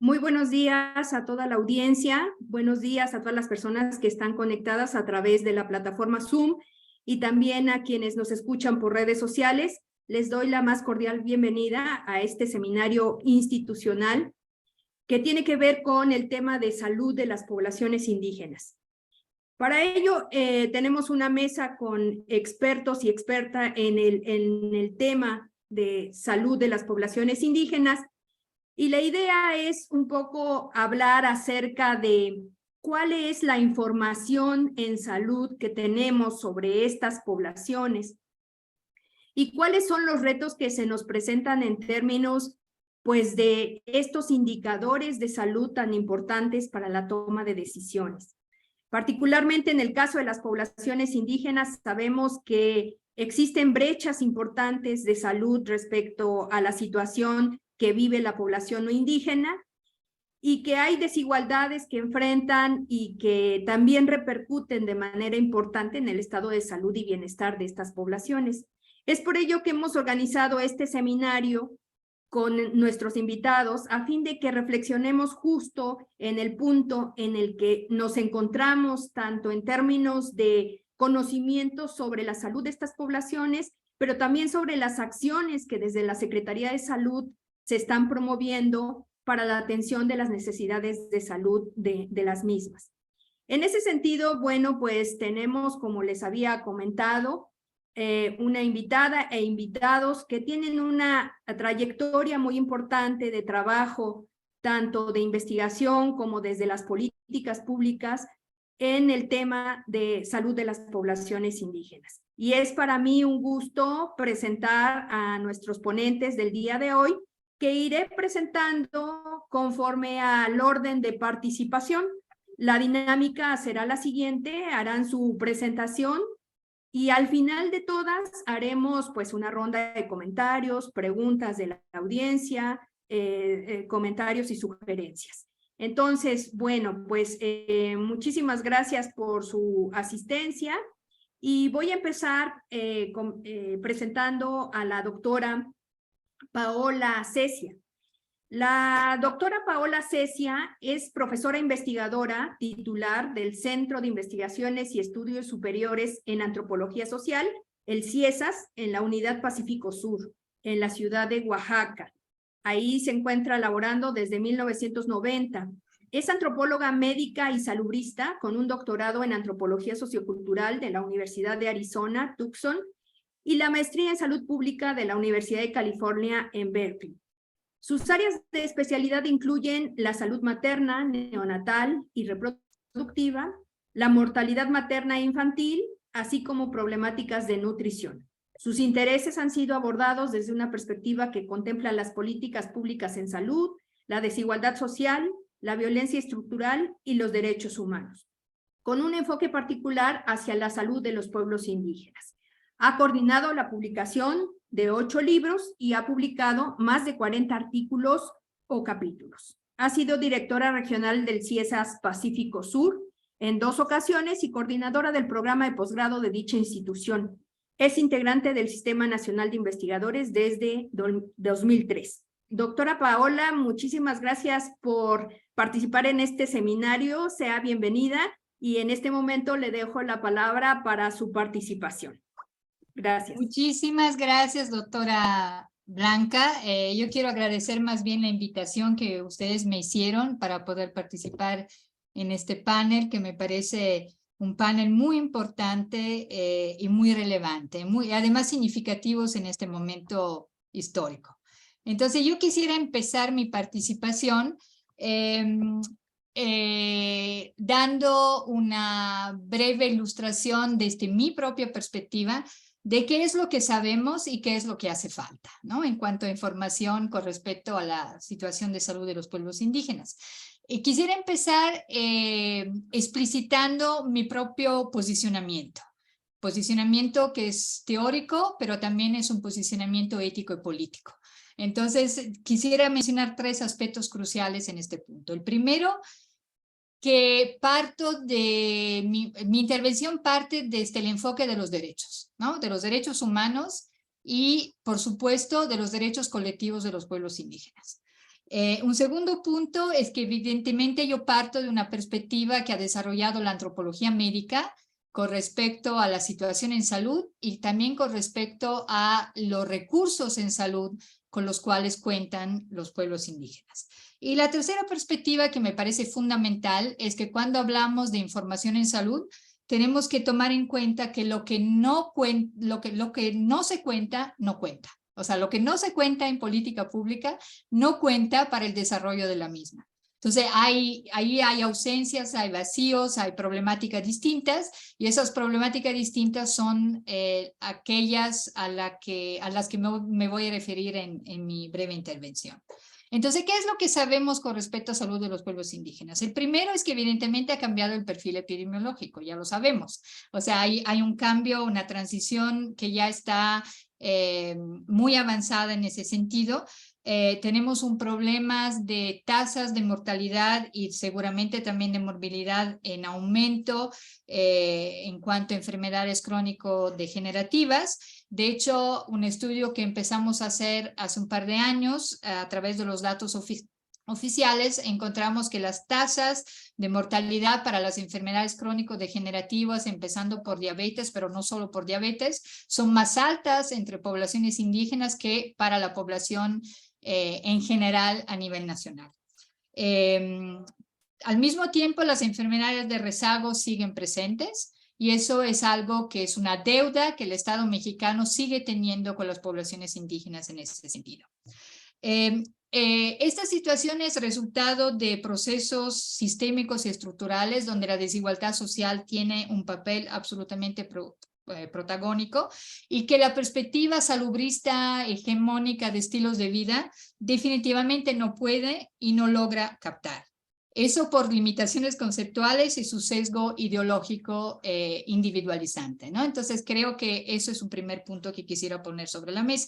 Muy buenos días a toda la audiencia, buenos días a todas las personas que están conectadas a través de la plataforma Zoom y también a quienes nos escuchan por redes sociales. Les doy la más cordial bienvenida a este seminario institucional que tiene que ver con el tema de salud de las poblaciones indígenas. Para ello, tenemos una mesa con expertos y expertas en el tema de salud de las poblaciones indígenas. Y la idea es un poco hablar acerca de cuál es la información en salud que tenemos sobre estas poblaciones y cuáles son los retos que se nos presentan en términos, pues, de estos indicadores de salud tan importantes para la toma de decisiones. Particularmente en el caso de las poblaciones indígenas, sabemos que existen brechas importantes de salud respecto a la situación que vive la población no indígena y que hay desigualdades que enfrentan y que también repercuten de manera importante en el estado de salud y bienestar de estas poblaciones. Es por ello que hemos organizado este seminario con nuestros invitados a fin de que reflexionemos justo en el punto en el que nos encontramos, tanto en términos de conocimiento sobre la salud de estas poblaciones, pero también sobre las acciones que desde la Secretaría de Salud se están promoviendo para la atención de las necesidades de salud de las mismas. En ese sentido, bueno, pues tenemos, como les había comentado, una invitada e invitados que tienen una trayectoria muy importante de trabajo, tanto de investigación como desde las políticas públicas en el tema de salud de las poblaciones indígenas. Y es para mí un gusto presentar a nuestros ponentes del día de hoy, que iré presentando conforme al orden de participación. La dinámica será la siguiente: harán su presentación y al final de todas haremos pues una ronda de comentarios, preguntas de la audiencia, comentarios y sugerencias. Entonces, bueno, pues muchísimas gracias por su asistencia y voy a empezar presentando a la doctora Paola Cecia. La doctora Paola Cecia es profesora investigadora titular del Centro de Investigaciones y Estudios Superiores en Antropología Social, el CIESAS, en la Unidad Pacífico Sur, en la ciudad de Oaxaca. Ahí se encuentra laborando desde 1990. Es antropóloga médica y salubrista con un doctorado en Antropología Sociocultural de la Universidad de Arizona, Tucson, y la maestría en Salud Pública de la Universidad de California en Berkeley. Sus áreas de especialidad incluyen la salud materna, neonatal y reproductiva, la mortalidad materna e infantil, así como problemáticas de nutrición. Sus intereses han sido abordados desde una perspectiva que contempla las políticas públicas en salud, la desigualdad social, la violencia estructural y los derechos humanos, con un enfoque particular hacia la salud de los pueblos indígenas. Ha coordinado la publicación de 8 libros y ha publicado más de 40 artículos o capítulos. Ha sido directora regional del CIESAS Pacífico Sur en 2 ocasiones y coordinadora del programa de posgrado de dicha institución. Es integrante del Sistema Nacional de Investigadores desde 2003. Doctora Paola, muchísimas gracias por participar en este seminario. Sea bienvenida y en este momento le dejo la palabra para su participación. Gracias. Muchísimas gracias, doctora Blanca. Yo quiero agradecer más bien la invitación que ustedes me hicieron para poder participar en este panel, que me parece un panel muy importante y muy relevante, además significativos en este momento histórico. Entonces, yo quisiera empezar mi participación dando una breve ilustración desde mi propia perspectiva de qué es lo que sabemos y qué es lo que hace falta, ¿no? En cuanto a información con respecto a la situación de salud de los pueblos indígenas. Quisiera empezar explicitando mi propio posicionamiento que es teórico, pero también es un posicionamiento ético y político. Entonces, quisiera mencionar 3 aspectos cruciales en este punto. El primero, que parto de mi intervención parte desde el enfoque de los derechos, ¿no? De los derechos humanos y, por supuesto, de los derechos colectivos de los pueblos indígenas. Un segundo punto es que evidentemente yo parto de una perspectiva que ha desarrollado la antropología médica con respecto a la situación en salud y también con respecto a los recursos en salud con los cuales cuentan los pueblos indígenas. Y la tercera perspectiva que me parece fundamental es que cuando hablamos de información en salud, tenemos que tomar en cuenta que lo que no se cuenta, no cuenta. O sea, lo que no se cuenta en política pública no cuenta para el desarrollo de la misma. Entonces, ahí hay ausencias, hay vacíos, hay problemáticas distintas y esas problemáticas distintas son aquellas a las que me voy a referir en mi breve intervención. Entonces, ¿qué es lo que sabemos con respecto a salud de los pueblos indígenas? El primero es que evidentemente ha cambiado el perfil epidemiológico, ya lo sabemos. O sea, hay un cambio, una transición que ya está muy avanzada en ese sentido. Tenemos un problema de tasas de mortalidad y seguramente también de morbilidad en aumento en cuanto a enfermedades crónico-degenerativas. De hecho, un estudio que empezamos a hacer hace un par de años a través de los datos oficiales, encontramos que las tasas de mortalidad para las enfermedades crónico-degenerativas, empezando por diabetes, pero no solo por diabetes, son más altas entre poblaciones indígenas que para la población en general a nivel nacional. Al mismo tiempo, las enfermedades de rezago siguen presentes y eso es algo que es una deuda que el Estado mexicano sigue teniendo con las poblaciones indígenas en ese sentido. Esta situación es resultado de procesos sistémicos y estructurales donde la desigualdad social tiene un papel absolutamente protagónico y que la perspectiva salubrista hegemónica de estilos de vida definitivamente no puede y no logra captar. Eso por limitaciones conceptuales y su sesgo ideológico individualizante, ¿no? Entonces creo que eso es un primer punto que quisiera poner sobre la mesa.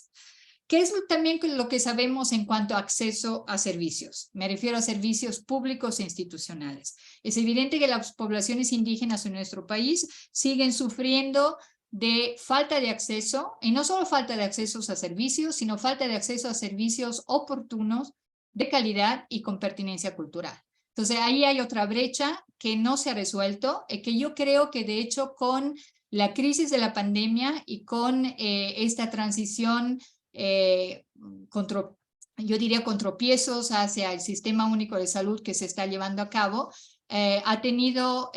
¿Qué es también lo que sabemos en cuanto a acceso a servicios? Me refiero a servicios públicos e institucionales. Es evidente que las poblaciones indígenas en nuestro país siguen sufriendo de falta de acceso, y no solo falta de acceso a servicios, sino falta de acceso a servicios oportunos, de calidad y con pertinencia cultural. Entonces ahí hay otra brecha que no se ha resuelto y que yo creo que de hecho con la crisis de la pandemia y con esta transición yo diría con tropiezos hacia el sistema único de salud que se está llevando a cabo, ha tenido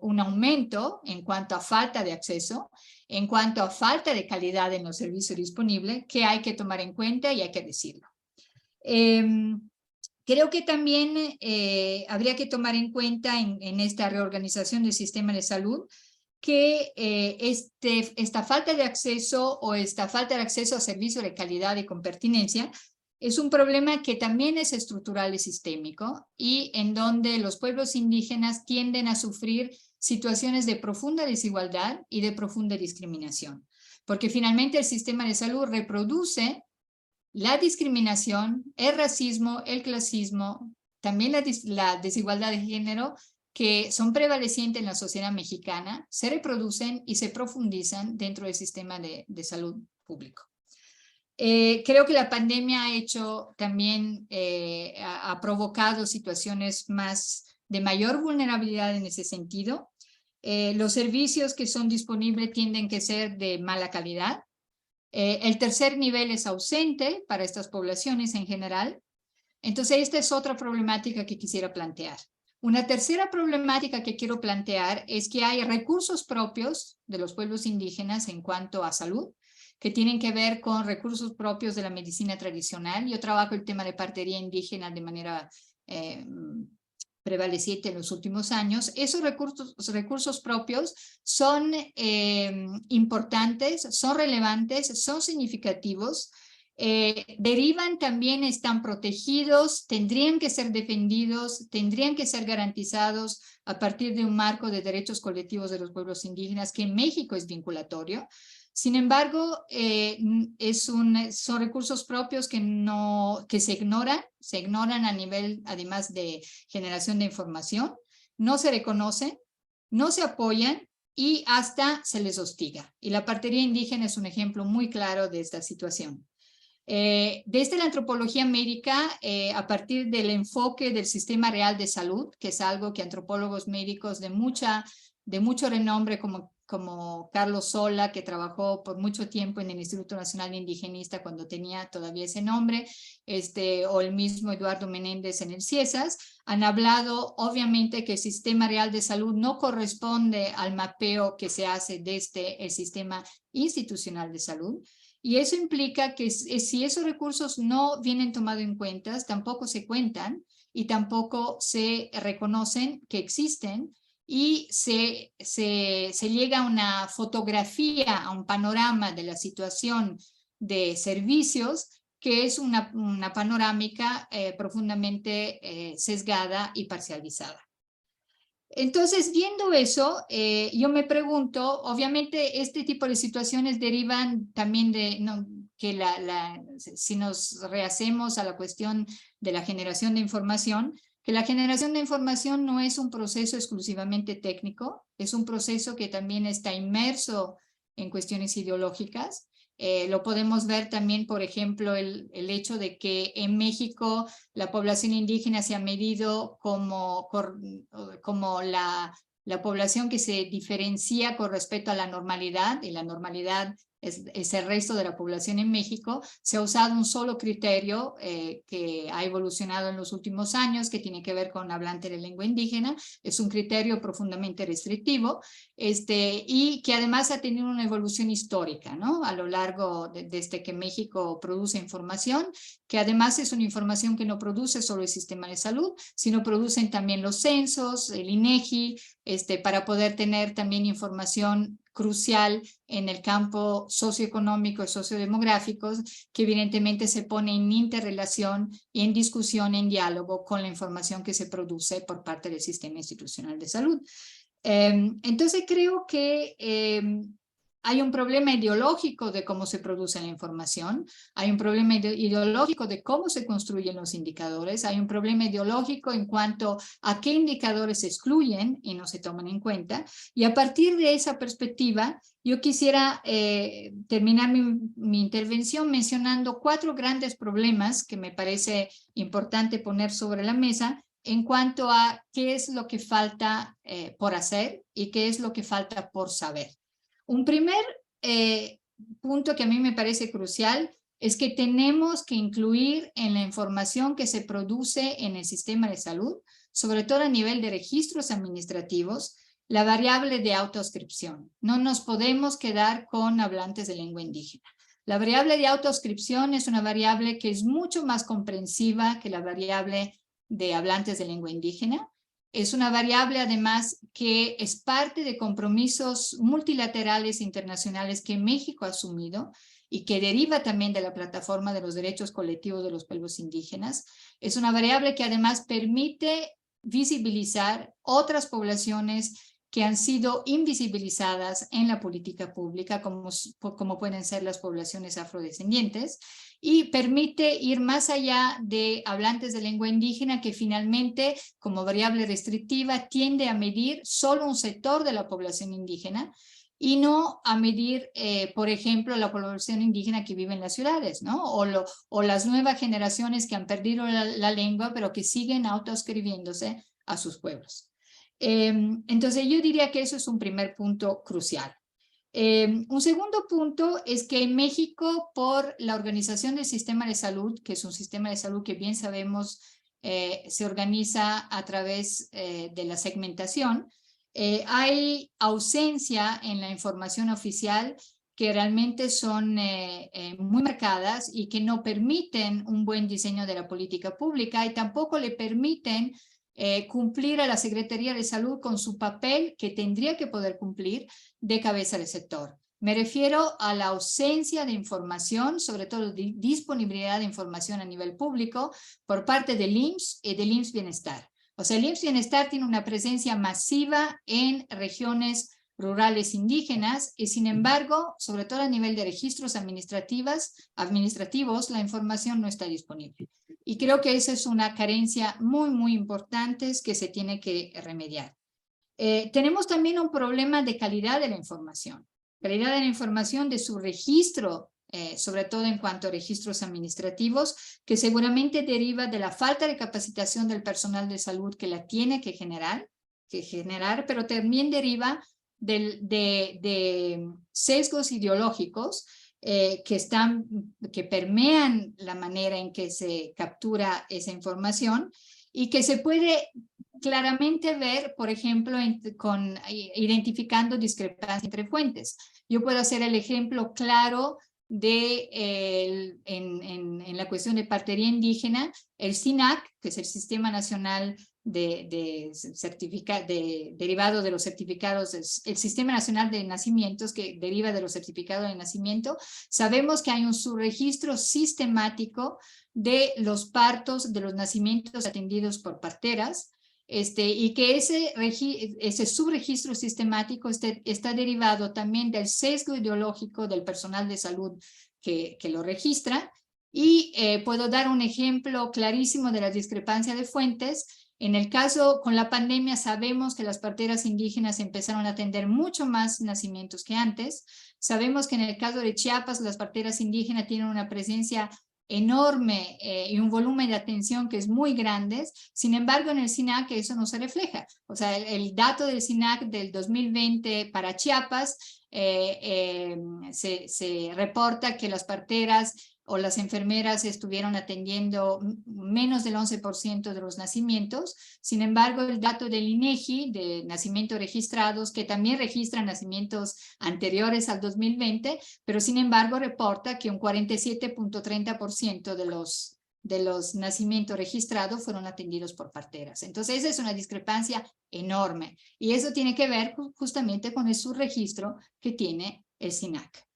un aumento en cuanto a falta de acceso, en cuanto a falta de calidad en los servicios disponibles, que hay que tomar en cuenta y hay que decirlo. Creo que también habría que tomar en cuenta en esta reorganización del sistema de salud que esta falta de acceso o esta falta de acceso a servicios de calidad y con pertinencia es un problema que también es estructural y sistémico y en donde los pueblos indígenas tienden a sufrir situaciones de profunda desigualdad y de profunda discriminación, porque finalmente el sistema de salud reproduce la discriminación, el racismo, el clasismo, también la desigualdad de género que son prevalecientes en la sociedad mexicana, se reproducen y se profundizan dentro del sistema de salud público. Creo que la pandemia ha hecho también, ha provocado situaciones de mayor vulnerabilidad en ese sentido. Los servicios que son disponibles tienden a ser de mala calidad. El tercer nivel es ausente para estas poblaciones en general. Entonces, esta es otra problemática que quisiera plantear. Una tercera problemática que quiero plantear es que hay recursos propios de los pueblos indígenas en cuanto a salud, que tienen que ver con recursos propios de la medicina tradicional. Yo trabajo el tema de partería indígena de manera prevaleciente en los últimos años. Esos recursos propios son importantes, son relevantes, son significativos, derivan también, están protegidos, tendrían que ser defendidos, tendrían que ser garantizados a partir de un marco de derechos colectivos de los pueblos indígenas que en México es vinculatorio. Sin embargo, son recursos propios que se ignoran a nivel, además de generación de información, no se reconocen, no se apoyan y hasta se les hostiga. Y la partería indígena es un ejemplo muy claro de esta situación. Desde la antropología médica, a partir del enfoque del sistema real de salud, que es algo que antropólogos médicos de mucho renombre como Carlos Sola, que trabajó por mucho tiempo en el Instituto Nacional Indigenista cuando tenía todavía ese nombre, o el mismo Eduardo Menéndez en el CIESAS, han hablado obviamente que el sistema real de salud no corresponde al mapeo que se hace desde el sistema institucional de salud. Y eso implica que si esos recursos no vienen tomados en cuenta, tampoco se cuentan y tampoco se reconocen que existen, y se llega a una fotografía, a un panorama de la situación de servicios que es una panorámica profundamente sesgada y parcializada. Entonces, viendo eso, yo me pregunto, obviamente este tipo de situaciones derivan también de que si nos rehacemos a la cuestión de la generación de información, que la generación de información no es un proceso exclusivamente técnico, es un proceso que también está inmerso en cuestiones ideológicas. Lo podemos ver también, por ejemplo, el hecho de que en México la población indígena se ha medido como la población que se diferencia con respecto a la normalidad, y la normalidad es el resto de la población en México. Se ha usado un solo criterio que ha evolucionado en los últimos años, que tiene que ver con hablante de lengua indígena. Es un criterio profundamente restrictivo, y que además ha tenido una evolución histórica, ¿no? A lo largo desde que México produce información, que además es una información que no produce solo el sistema de salud, sino producen también los censos, el INEGI, para poder tener también información crucial en el campo socioeconómico y sociodemográfico, que evidentemente se pone en interrelación y en discusión, en diálogo con la información que se produce por parte del sistema institucional de salud. Entonces creo que hay un problema ideológico de cómo se produce la información, hay un problema ideológico de cómo se construyen los indicadores, hay un problema ideológico en cuanto a qué indicadores se excluyen y no se toman en cuenta, y a partir de esa perspectiva yo quisiera terminar mi intervención mencionando 4 grandes problemas que me parece importante poner sobre la mesa en cuanto a qué es lo que falta por hacer y qué es lo que falta por saber. Un primer punto que a mí me parece crucial es que tenemos que incluir en la información que se produce en el sistema de salud, sobre todo a nivel de registros administrativos, la variable de autoascripción. No nos podemos quedar con hablantes de lengua indígena. La variable de autoascripción es una variable que es mucho más comprensiva que la variable de hablantes de lengua indígena. Es una variable además que es parte de compromisos multilaterales internacionales que México ha asumido y que deriva también de la plataforma de los derechos colectivos de los pueblos indígenas. Es una variable que además permite visibilizar otras poblaciones que han sido invisibilizadas en la política pública, como pueden ser las poblaciones afrodescendientes, y permite ir más allá de hablantes de lengua indígena, que finalmente, como variable restrictiva, tiende a medir solo un sector de la población indígena y no a medir, por ejemplo, la población indígena que vive en las ciudades, ¿no? O las nuevas generaciones que han perdido la lengua, pero que siguen autoescribiéndose a sus pueblos. Entonces yo diría que eso es un primer punto crucial. Un segundo punto es que en México, por la organización del sistema de salud, que es un sistema de salud que bien sabemos se organiza a través de la segmentación, hay ausencia en la información oficial que realmente son muy marcadas y que no permiten un buen diseño de la política pública, y tampoco le permiten cumplir a la Secretaría de Salud con su papel que tendría que poder cumplir de cabeza del sector. Me refiero a la ausencia de información, sobre todo de disponibilidad de información a nivel público por parte del IMSS y del IMSS Bienestar. O sea, el IMSS Bienestar tiene una presencia masiva en regiones rurales indígenas y, sin embargo, sobre todo a nivel de registros administrativos, la información no está disponible. Y creo que esa es una carencia muy, muy importante que se tiene que remediar. Tenemos también un problema de calidad de la información. Calidad de la información, de su registro sobre todo en cuanto a registros administrativos, que seguramente deriva de la falta de capacitación del personal de salud que la tiene que generar, pero también deriva de sesgos ideológicos que permean la manera en que se captura esa información y que se puede claramente ver, por ejemplo, identificando discrepancias entre fuentes. Yo puedo hacer el ejemplo claro en la cuestión de partería indígena, el SINAC, que es el Sistema Nacional derivado de los certificados, el Sistema Nacional de Nacimientos que deriva de los certificados de nacimiento. Sabemos que hay un subregistro sistemático de los partos, de los nacimientos atendidos por parteras, y que ese subregistro sistemático está derivado también del sesgo ideológico del personal de salud que lo registra. Y puedo dar un ejemplo clarísimo de la discrepancia de fuentes. En el caso con la pandemia sabemos que las parteras indígenas empezaron a atender mucho más nacimientos que antes. Sabemos que en el caso de Chiapas las parteras indígenas tienen una presencia enorme y un volumen de atención que es muy grande. Sin embargo, en el SINAC eso no se refleja. O sea, el dato del SINAC del 2020 para Chiapas se reporta que las parteras o las enfermeras estuvieron atendiendo menos del 11% de los nacimientos. Sin embargo, el dato del INEGI, de nacimientos registrados, que también registra nacimientos anteriores al 2020, pero sin embargo reporta que un 47.30% de los nacimientos registrados fueron atendidos por parteras. Entonces, esa es una discrepancia enorme. Y eso tiene que ver justamente con el subregistro que tiene el SINAC.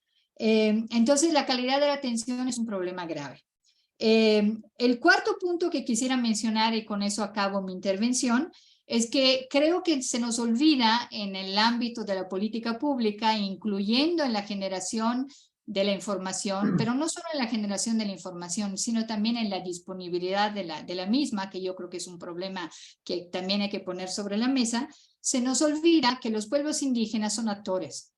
Entonces, la calidad de la atención es un problema grave. El cuarto punto que quisiera mencionar, y con eso acabo mi intervención, es que creo que se nos olvida en el ámbito de la política pública, incluyendo en la generación de la información, pero no solo en la generación de la información, sino también en la disponibilidad de la misma, que yo creo que es un problema que también hay que poner sobre la mesa. Se nos olvida que los pueblos indígenas son actores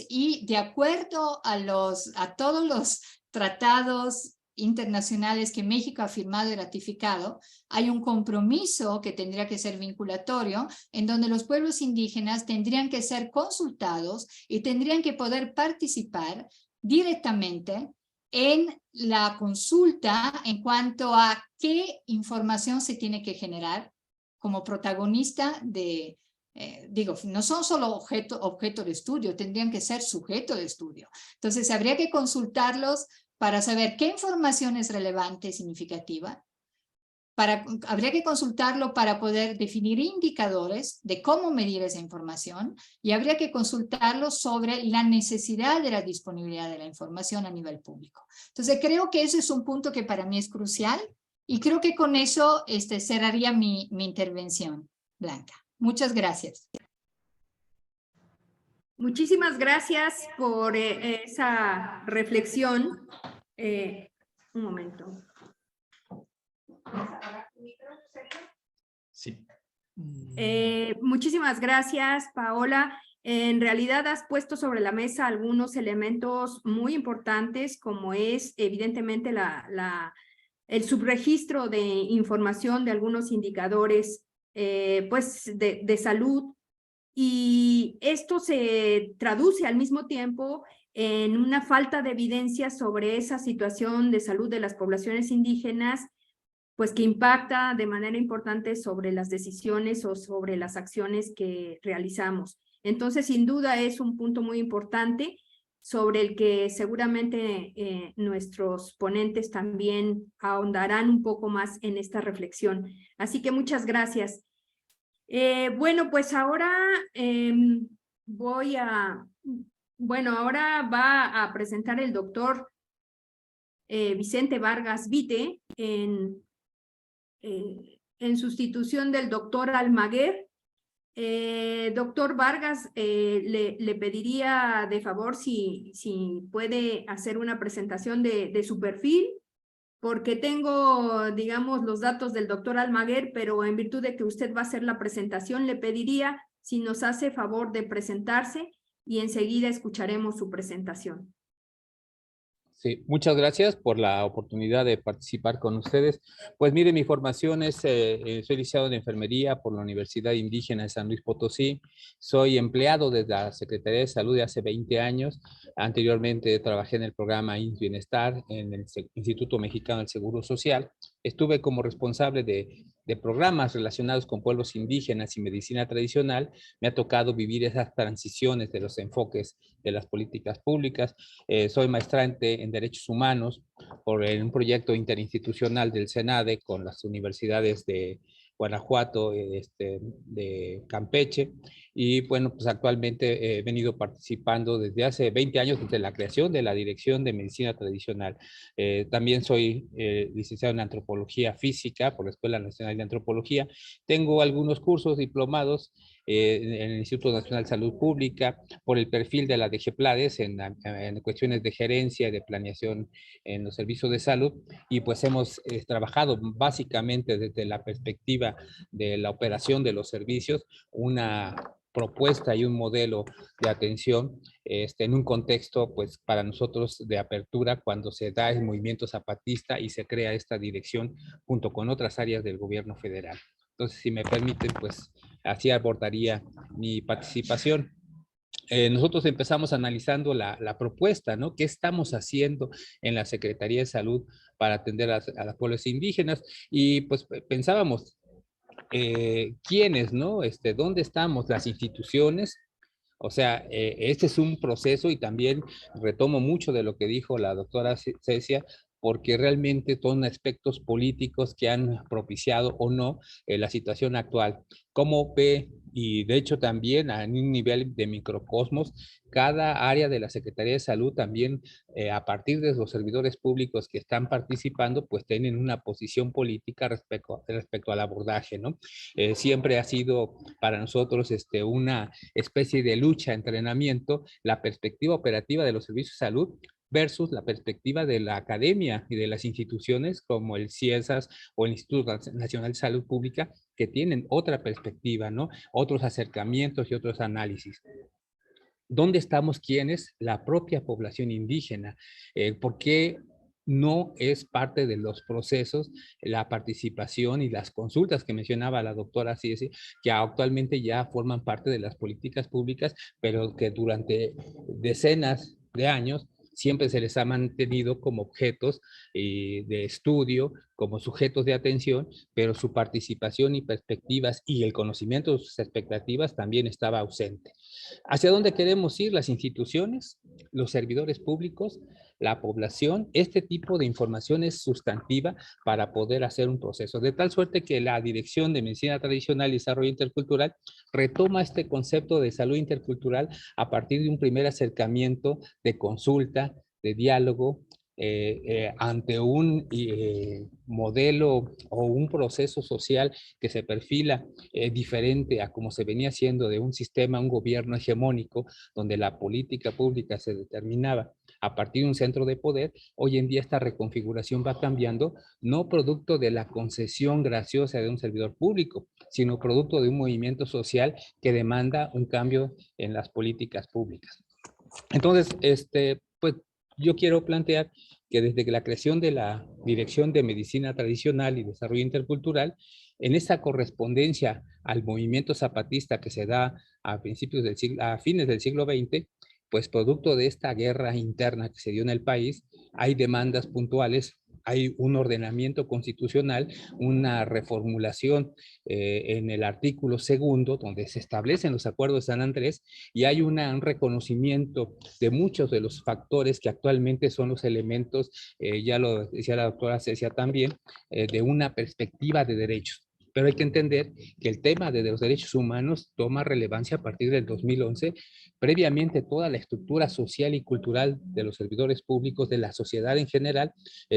y de acuerdo a todos los tratados internacionales que México ha firmado y ratificado, hay un compromiso que tendría que ser vinculatorio, en donde los pueblos indígenas tendrían que ser consultados y tendrían que poder participar directamente en la consulta en cuanto a qué información se tiene que generar como protagonista no son solo objeto de estudio, tendrían que ser sujeto de estudio. Entonces, habría que consultarlos para saber qué información es relevante y significativa. Habría que consultarlo para poder definir indicadores de cómo medir esa información, y habría que consultarlo sobre la necesidad de la disponibilidad de la información a nivel público. Entonces, creo que ese es un punto que para mí es crucial, y creo que con eso cerraría mi intervención, Blanca. Muchas gracias. Muchísimas gracias por esa reflexión. Un momento. Sí. Muchísimas gracias, Paola. En realidad has puesto sobre la mesa algunos elementos muy importantes, como es evidentemente el subregistro de información de algunos indicadores pues de salud, y esto se traduce al mismo tiempo en una falta de evidencia sobre esa situación de salud de las poblaciones indígenas, pues que impacta de manera importante sobre las decisiones o sobre las acciones que realizamos. Entonces, sin duda es un punto muy importante sobre el que seguramente nuestros ponentes también ahondarán un poco más en esta reflexión. Así que muchas gracias. Bueno, pues ahora ahora va a presentar el doctor Vicente Vargas Vite en sustitución del doctor Almaguer. Doctor Vargas, le pediría de favor si puede hacer una presentación de su perfil, porque tengo, digamos, los datos del doctor Almaguer, pero en virtud de que usted va a hacer la presentación, le pediría si nos hace favor de presentarse y enseguida escucharemos su presentación. Sí, muchas gracias por la oportunidad de participar con ustedes. Pues mire, mi formación es, soy licenciado en enfermería por la Universidad Indígena de San Luis Potosí. Soy empleado de la Secretaría de Salud de hace 20 años. Anteriormente trabajé en el programa INS Bienestar en el Instituto Mexicano del Seguro Social. Estuve como responsable de programas relacionados con pueblos indígenas y medicina tradicional. Me ha tocado vivir esas transiciones de los enfoques de las políticas públicas. Soy maestrante en Derechos Humanos por un proyecto interinstitucional del SENADE con las universidades de Guanajuato, de Campeche, y bueno, pues actualmente he venido participando desde hace 20 años desde la creación de la Dirección de Medicina Tradicional. También soy licenciado en Antropología Física por la Escuela Nacional de Antropología. Tengo algunos cursos diplomados en el Instituto Nacional de Salud Pública, por el perfil de la DGPLADES en cuestiones de gerencia y de planeación en los servicios de salud, y pues hemos trabajado básicamente desde la perspectiva de la operación de los servicios, una propuesta y un modelo de atención en un contexto pues para nosotros de apertura cuando se da el movimiento zapatista y se crea esta dirección junto con otras áreas del gobierno federal. Entonces, si me permiten, pues así abordaría mi participación. Nosotros empezamos analizando la propuesta, ¿no? ¿Qué estamos haciendo en la Secretaría de Salud para atender a los pueblos indígenas? Y pues pensábamos, ¿quiénes, no? ¿Dónde estamos? Las instituciones. O sea, este es un proceso y también retomo mucho de lo que dijo la doctora Cecia, porque realmente son aspectos políticos que han propiciado o no la situación actual. ¿Cómo ve? Y de hecho también a un nivel de microcosmos, cada área de la Secretaría de Salud también, a partir de los servidores públicos que están participando, pues tienen una posición política respecto al abordaje, ¿no? Siempre ha sido para nosotros una especie de lucha, entrenamiento, la perspectiva operativa de los servicios de salud versus la perspectiva de la academia y de las instituciones como el CIESAS o el Instituto Nacional de Salud Pública, que tienen otra perspectiva, ¿no? Otros acercamientos y otros análisis. ¿Dónde estamos quiénes? La propia población indígena. ¿Por qué no es parte de los procesos la participación y las consultas que mencionaba la doctora Ciesi, que actualmente ya forman parte de las políticas públicas, pero que durante decenas de años siempre se les ha mantenido como objetos de estudio, como sujetos de atención, pero su participación y perspectivas y el conocimiento de sus expectativas también estaba ausente? ¿Hacia dónde queremos ir? Las instituciones, los servidores públicos, la población. Este tipo de información es sustantiva para poder hacer un proceso, de tal suerte que la Dirección de Medicina Tradicional y Desarrollo Intercultural retoma este concepto de salud intercultural a partir de un primer acercamiento de consulta, de diálogo, ante un modelo o un proceso social que se perfila diferente a como se venía haciendo de un sistema, un gobierno hegemónico, donde la política pública se determinaba a partir de un centro de poder. Hoy en día esta reconfiguración va cambiando, no producto de la concesión graciosa de un servidor público, sino producto de un movimiento social que demanda un cambio en las políticas públicas. Entonces, pues yo quiero plantear que desde la creación de la Dirección de Medicina Tradicional y Desarrollo Intercultural, en esa correspondencia al movimiento zapatista que se da a principios del siglo, a fines del siglo XX, pues producto de esta guerra interna que se dio en el país, hay demandas puntuales, hay un ordenamiento constitucional, una reformulación en el artículo segundo, donde se establecen los acuerdos de San Andrés, y hay un reconocimiento de muchos de los factores que actualmente son los elementos, ya lo decía la doctora Cecia también, de una perspectiva de derechos. Pero hay que entender que el tema de los derechos humanos toma relevancia a partir del 2011. Previamente, toda la estructura social y cultural de los servidores públicos, de la sociedad en general,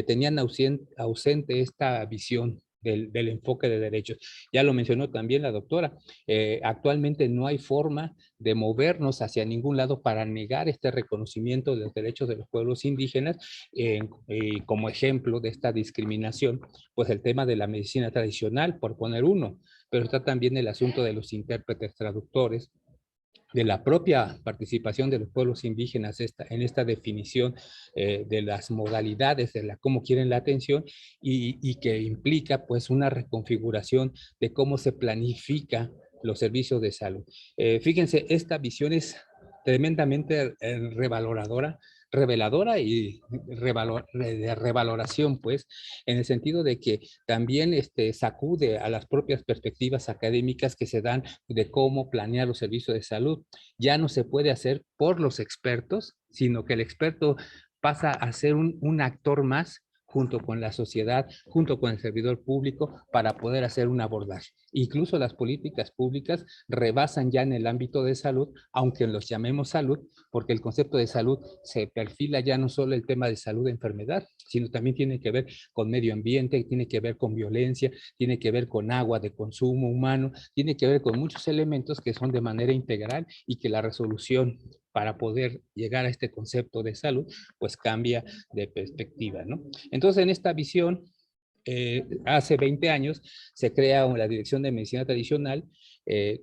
tenían ausente esta visión del enfoque de derechos. Ya lo mencionó también la doctora, actualmente no hay forma de movernos hacia ningún lado para negar este reconocimiento de los derechos de los pueblos indígenas, como ejemplo de esta discriminación, pues el tema de la medicina tradicional, por poner uno, pero está también el asunto de los intérpretes traductores, de la propia participación de los pueblos indígenas en esta definición de las modalidades de cómo quieren la atención y que implica pues una reconfiguración de cómo se planifica los servicios de salud. Fíjense, esta visión es tremendamente reveladora y de revaloración, pues, en el sentido de que también sacude a las propias perspectivas académicas que se dan de cómo planear los servicios de salud. Ya no se puede hacer por los expertos, sino que el experto pasa a ser un actor más junto con la sociedad, junto con el servidor público, para poder hacer un abordaje. Incluso las políticas públicas rebasan ya en el ámbito de salud, aunque los llamemos salud, porque el concepto de salud se perfila ya no solo el tema de salud de enfermedad, sino también tiene que ver con medio ambiente, tiene que ver con violencia, tiene que ver con agua de consumo humano, tiene que ver con muchos elementos que son de manera integral y que la resolución para poder llegar a este concepto de salud, pues cambia de perspectiva, ¿no? Entonces, en esta visión, hace 20 años se crea la Dirección de Medicina Tradicional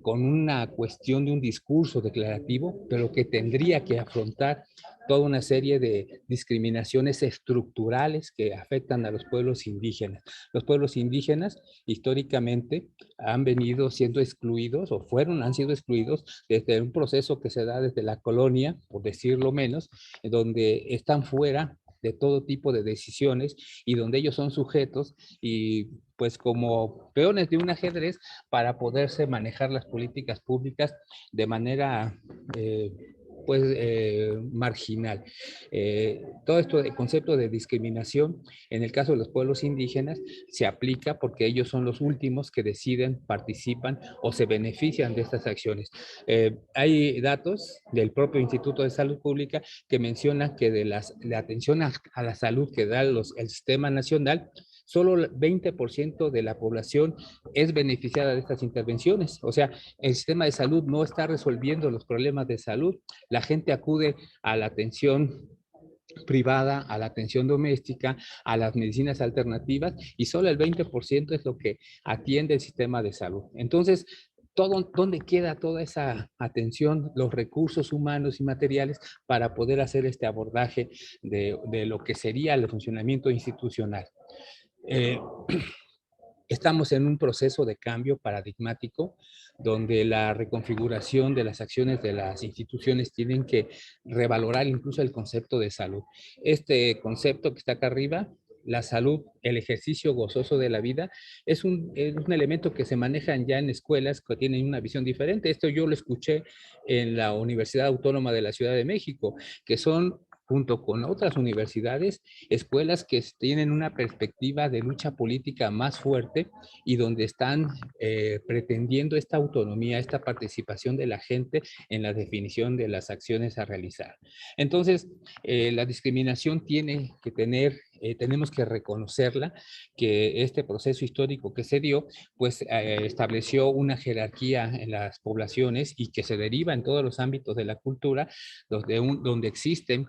con una cuestión de un discurso declarativo, pero que tendría que afrontar toda una serie de discriminaciones estructurales que afectan a los pueblos indígenas. Los pueblos indígenas históricamente han venido siendo excluidos o han sido excluidos desde un proceso que se da desde la colonia, por decirlo menos, donde están fuera de todo tipo de decisiones y donde ellos son sujetos y pues como peones de un ajedrez para poderse manejar las políticas públicas de manera marginal. Todo esto de concepto de discriminación en el caso de los pueblos indígenas se aplica porque ellos son los últimos que deciden, participan o se benefician de estas acciones. Hay datos del propio Instituto de Salud Pública que mencionan que de la atención a la salud que da el sistema nacional, solo el 20% de la población es beneficiada de estas intervenciones. O sea, el sistema de salud no está resolviendo los problemas de salud. La gente acude a la atención privada, a la atención doméstica, a las medicinas alternativas y solo el 20% es lo que atiende el sistema de salud. Entonces, ¿dónde queda toda esa atención, los recursos humanos y materiales para poder hacer este abordaje de lo que sería el funcionamiento institucional? Estamos en un proceso de cambio paradigmático donde la reconfiguración de las acciones de las instituciones tienen que revalorar incluso el concepto de salud. Este concepto que está acá arriba, la salud, el ejercicio gozoso de la vida, es un elemento que se maneja ya en escuelas que tienen una visión diferente. Esto yo lo escuché en la Universidad Autónoma de la Ciudad de México, que son junto con otras universidades, escuelas que tienen una perspectiva de lucha política más fuerte y donde están pretendiendo esta autonomía, esta participación de la gente en la definición de las acciones a realizar. Entonces, la discriminación tiene que tenemos que reconocerla, que este proceso histórico que se dio, pues estableció una jerarquía en las poblaciones y que se deriva en todos los ámbitos de la cultura, donde existen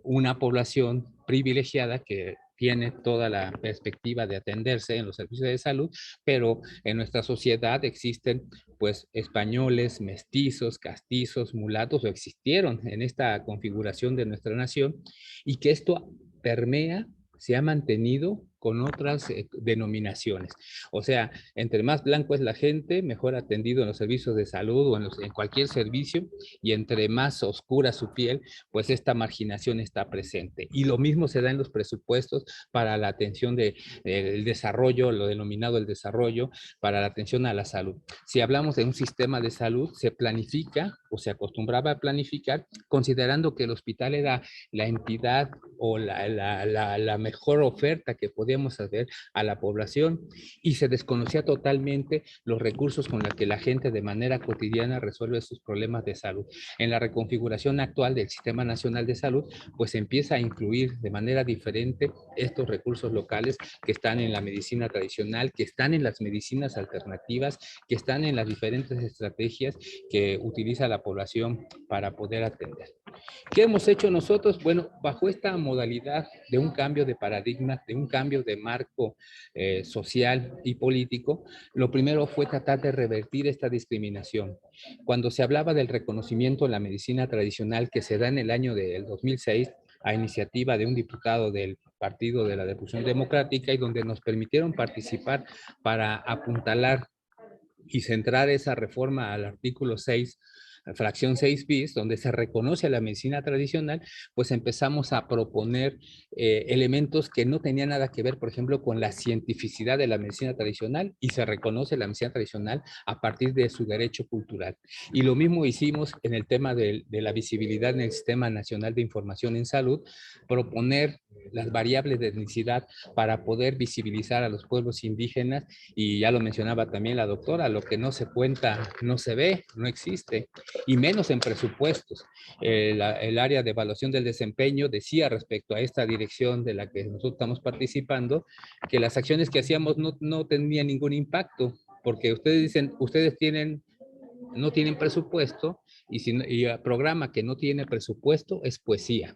una población privilegiada que tiene toda la perspectiva de atenderse en los servicios de salud, pero en nuestra sociedad existen pues españoles, mestizos, castizos, mulatos, o existieron en esta configuración de nuestra nación, y que esto permea, se ha mantenido con otras denominaciones. O sea, entre más blanco es la gente, mejor atendido en los servicios de salud o en cualquier servicio, y entre más oscura su piel, pues esta marginación está presente. Y lo mismo se da en los presupuestos para la atención del desarrollo, lo denominado el desarrollo, para la atención a la salud. Si hablamos de un sistema de salud, se planifica o se acostumbraba a planificar considerando que el hospital era la entidad o la mejor oferta que podíamos hacer a la población, y se desconocía totalmente los recursos con los que la gente de manera cotidiana resuelve sus problemas de salud. En la reconfiguración actual del Sistema Nacional de Salud, pues empieza a incluir de manera diferente estos recursos locales que están en la medicina tradicional, que están en las medicinas alternativas, que están en las diferentes estrategias que utiliza la población para poder atender. ¿Qué hemos hecho nosotros? Bueno, bajo esta modalidad de un cambio de paradigma, de un cambio de marco social y político, lo primero fue tratar de revertir esta discriminación. Cuando se hablaba del reconocimiento en la medicina tradicional que se da en el año del 2006, a iniciativa de un diputado del Partido de la Revolución Democrática y donde nos permitieron participar para apuntalar y centrar esa reforma al artículo 6, fracción 6 bis, donde se reconoce a la medicina tradicional, pues empezamos a proponer elementos que no tenían nada que ver, por ejemplo, con la cientificidad de la medicina tradicional, y se reconoce la medicina tradicional a partir de su derecho cultural. Y lo mismo hicimos en el tema de la visibilidad en el Sistema Nacional de Información en Salud, proponer las variables de etnicidad para poder visibilizar a los pueblos indígenas, y ya lo mencionaba también la doctora, lo que no se cuenta no se ve, no existe, y menos en presupuestos. El área de evaluación del desempeño decía respecto a esta dirección de la que nosotros estamos participando, que las acciones que hacíamos no tenían ningún impacto, porque ustedes dicen, ustedes no tienen presupuesto, y el programa que no tiene presupuesto es poesía.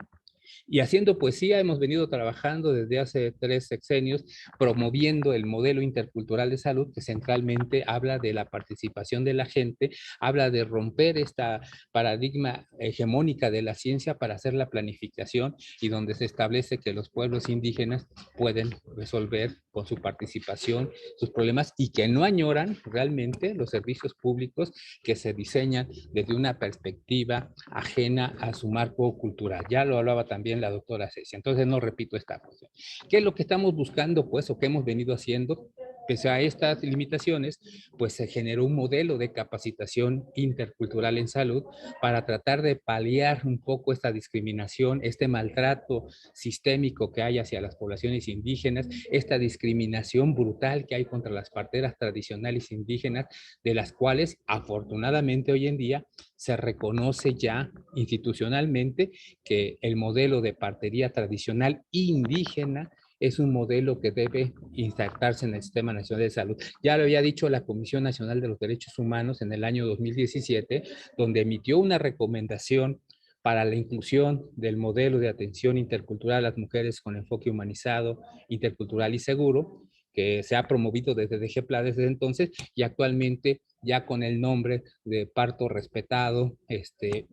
Y haciendo poesía hemos venido trabajando desde hace 3 sexenios promoviendo el modelo intercultural de salud, que centralmente habla de la participación de la gente, habla de romper esta paradigma hegemónica de la ciencia para hacer la planificación, y donde se establece que los pueblos indígenas pueden resolver con su participación sus problemas, y que no añoran realmente los servicios públicos que se diseñan desde una perspectiva ajena a su marco cultural. Ya lo hablaba también la doctora Ceci, entonces no repito esta cuestión. ¿Qué es lo que estamos buscando, pues, o qué hemos venido haciendo? Pese a estas limitaciones, pues se generó un modelo de capacitación intercultural en salud para tratar de paliar un poco esta discriminación, este maltrato sistémico que hay hacia las poblaciones indígenas, esta discriminación brutal que hay contra las parteras tradicionales indígenas, de las cuales afortunadamente hoy en día se reconoce ya institucionalmente que el modelo de partería tradicional indígena es un modelo que debe insertarse en el Sistema Nacional de Salud. Ya lo había dicho la Comisión Nacional de los Derechos Humanos en el año 2017, donde emitió una recomendación para la inclusión del modelo de atención intercultural a las mujeres con enfoque humanizado, intercultural y seguro, que se ha promovido desde DGPLA desde entonces, y actualmente ya con el nombre de Parto Respetado,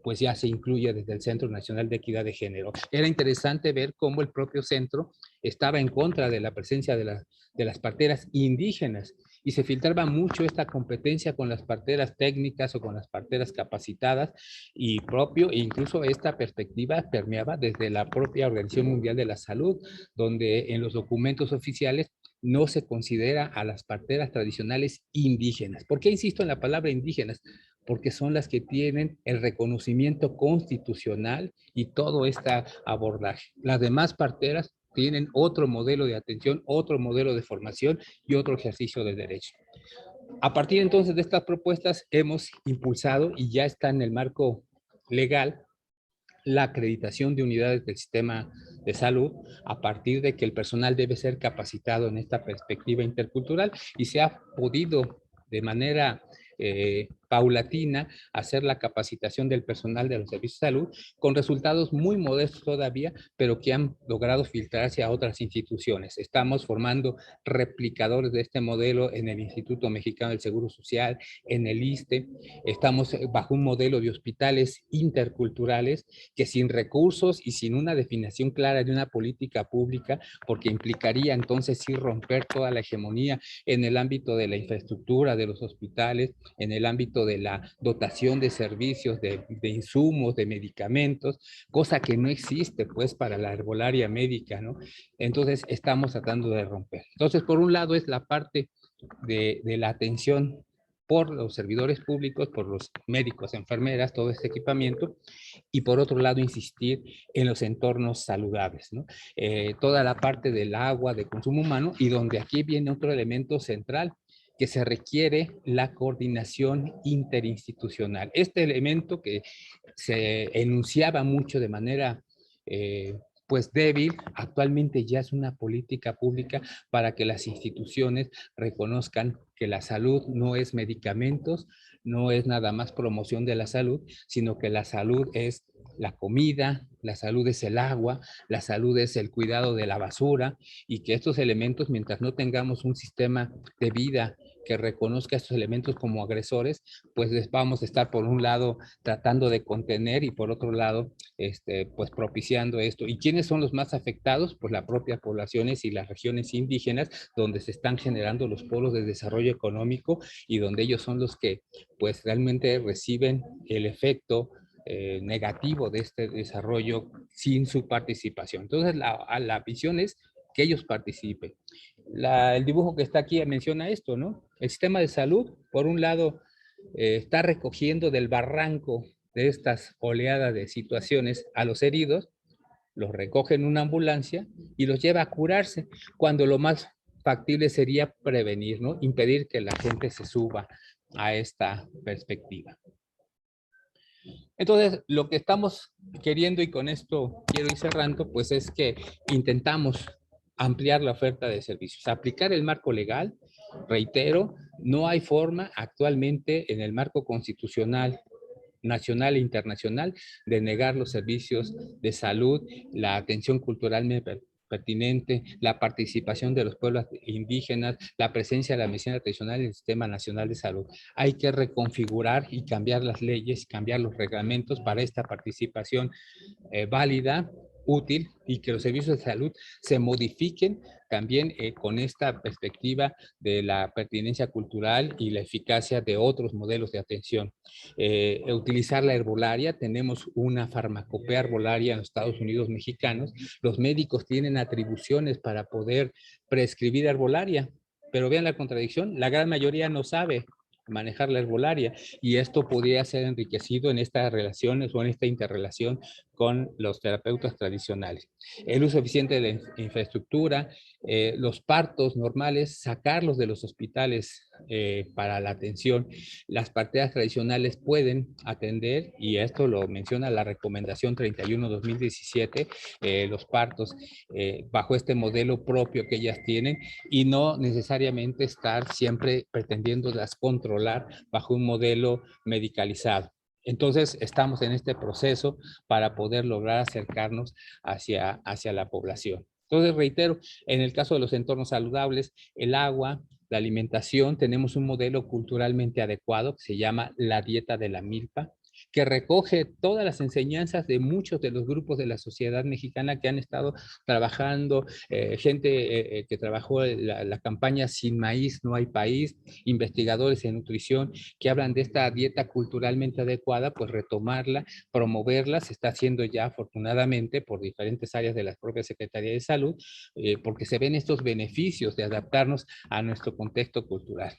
pues ya se incluye desde el Centro Nacional de Equidad de Género. Era interesante ver cómo el propio centro estaba en contra de la presencia de las parteras indígenas, y se filtraba mucho esta competencia con las parteras técnicas o con las parteras capacitadas, y incluso esta perspectiva permeaba desde la propia Organización Mundial de la Salud, donde en los documentos oficiales no se considera a las parteras tradicionales indígenas. ¿Por qué insisto en la palabra indígenas? Porque son las que tienen el reconocimiento constitucional y todo este abordaje. Las demás parteras tienen otro modelo de atención, otro modelo de formación y otro ejercicio de derecho. A partir entonces de estas propuestas hemos impulsado, y ya está en el marco legal, la acreditación de unidades del sistema de salud, a partir de que el personal debe ser capacitado en esta perspectiva intercultural, y se ha podido de manera paulatina hacer la capacitación del personal de los servicios de salud, con resultados muy modestos todavía, pero que han logrado filtrarse a otras instituciones. Estamos formando replicadores de este modelo en el Instituto Mexicano del Seguro Social, en el ISSSTE. Estamos bajo un modelo de hospitales interculturales que, sin recursos y sin una definición clara de una política pública, porque implicaría entonces sí romper toda la hegemonía en el ámbito de la infraestructura de los hospitales, en el ámbito de la dotación de servicios, de insumos, de medicamentos, cosa que no existe pues para la herbolaria médica, ¿no? Entonces estamos tratando de romper. Entonces, por un lado es la parte de la atención por los servidores públicos, por los médicos, enfermeras, todo este equipamiento, y por otro lado insistir en los entornos saludables, ¿no? Toda la parte del agua, de consumo humano, y donde aquí viene otro elemento central, que se requiere la coordinación interinstitucional. Este elemento que se enunciaba mucho de manera pues débil. Actualmente ya es una política pública para que las instituciones reconozcan que la salud no es medicamentos, no es nada más promoción de la salud, sino que la salud es la comida, la salud es el agua, la salud es el cuidado de la basura, y que estos elementos, mientras no tengamos un sistema de vida que reconozca estos elementos como agresores, pues les vamos a estar por un lado tratando de contener y por otro lado pues propiciando esto. ¿Y quiénes son los más afectados? Pues las propias poblaciones y las regiones indígenas, donde se están generando los polos de desarrollo económico y donde ellos son los que pues realmente reciben el efecto negativo de este desarrollo sin su participación. Entonces la visión es que ellos participen. El dibujo que está aquí menciona esto, ¿no? El sistema de salud, por un lado, está recogiendo del barranco de estas oleadas de situaciones a los heridos, los recoge en una ambulancia y los lleva a curarse, cuando lo más factible sería prevenir, ¿no? Impedir que la gente se suba a esta perspectiva. Entonces, lo que estamos queriendo, y con esto quiero ir cerrando, pues es que intentamos ampliar la oferta de servicios, aplicar el marco legal. Reitero, no hay forma actualmente en el marco constitucional nacional e internacional de negar los servicios de salud, la atención cultural pertinente, la participación de los pueblos indígenas, la presencia de la medicina tradicional en el Sistema Nacional de Salud. Hay que reconfigurar y cambiar las leyes, cambiar los reglamentos para esta participación válida, útil, y que los servicios de salud se modifiquen también con esta perspectiva de la pertinencia cultural y la eficacia de otros modelos de atención. Utilizar la herbolaria, tenemos una farmacopea herbolaria en los Estados Unidos mexicanos, los médicos tienen atribuciones para poder prescribir herbolaria, pero vean la contradicción, la gran mayoría no sabe manejar la herbolaria, y esto podría ser enriquecido en estas relaciones o en esta interrelación con los terapeutas tradicionales. El uso eficiente de la infraestructura, los partos normales, sacarlos de los hospitales para la atención. Las parteras tradicionales pueden atender, y esto lo menciona la recomendación 31/2017, los partos bajo este modelo propio que ellas tienen, y no necesariamente estar siempre pretendiéndolas controlar bajo un modelo medicalizado. Entonces, estamos en este proceso para poder lograr acercarnos hacia la población. Entonces, reitero, en el caso de los entornos saludables, el agua, la alimentación, tenemos un modelo culturalmente adecuado que se llama la dieta de la milpa, que recoge todas las enseñanzas de muchos de los grupos de la sociedad mexicana que han estado trabajando, gente que trabajó la campaña Sin Maíz No Hay País, investigadores en nutrición que hablan de esta dieta culturalmente adecuada, pues retomarla, promoverla, se está haciendo ya afortunadamente por diferentes áreas de la propia Secretaría de Salud, porque se ven estos beneficios de adaptarnos a nuestro contexto cultural.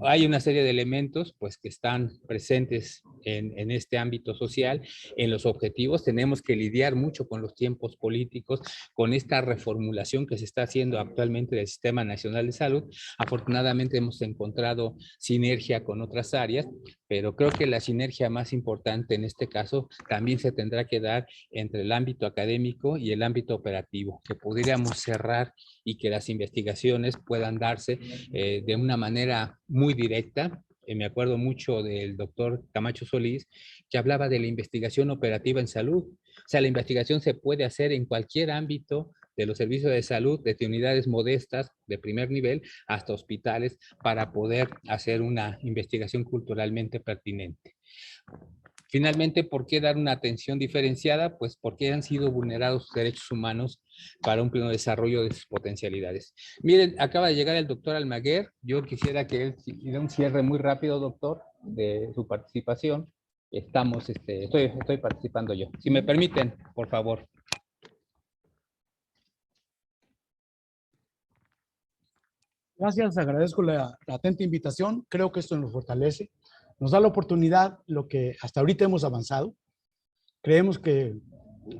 Hay una serie de elementos pues que están presentes en este ámbito social, en los objetivos. Tenemos que lidiar mucho con los tiempos políticos, con esta reformulación que se está haciendo actualmente del Sistema Nacional de Salud. Afortunadamente hemos encontrado sinergia con otras áreas, pero creo que la sinergia más importante en este caso también se tendrá que dar entre el ámbito académico y el ámbito operativo, que pudiéramos cerrar y que las investigaciones puedan darse de una manera muy directa. Me acuerdo mucho del doctor Camacho Solís, que hablaba de la investigación operativa en salud. O sea, la investigación se puede hacer en cualquier ámbito de los servicios de salud, desde unidades modestas de primer nivel hasta hospitales, para poder hacer una investigación culturalmente pertinente. Finalmente, ¿por qué dar una atención diferenciada? Pues porque han sido vulnerados sus derechos humanos para un pleno desarrollo de sus potencialidades. Miren, acaba de llegar el doctor Almaguer. Yo quisiera que él hiciera un cierre muy rápido, doctor, de su participación. Estoy participando yo. Si me permiten, por favor. Gracias, agradezco la atenta invitación. Creo que esto nos fortalece, nos da la oportunidad, lo que hasta ahorita hemos avanzado. Creemos que,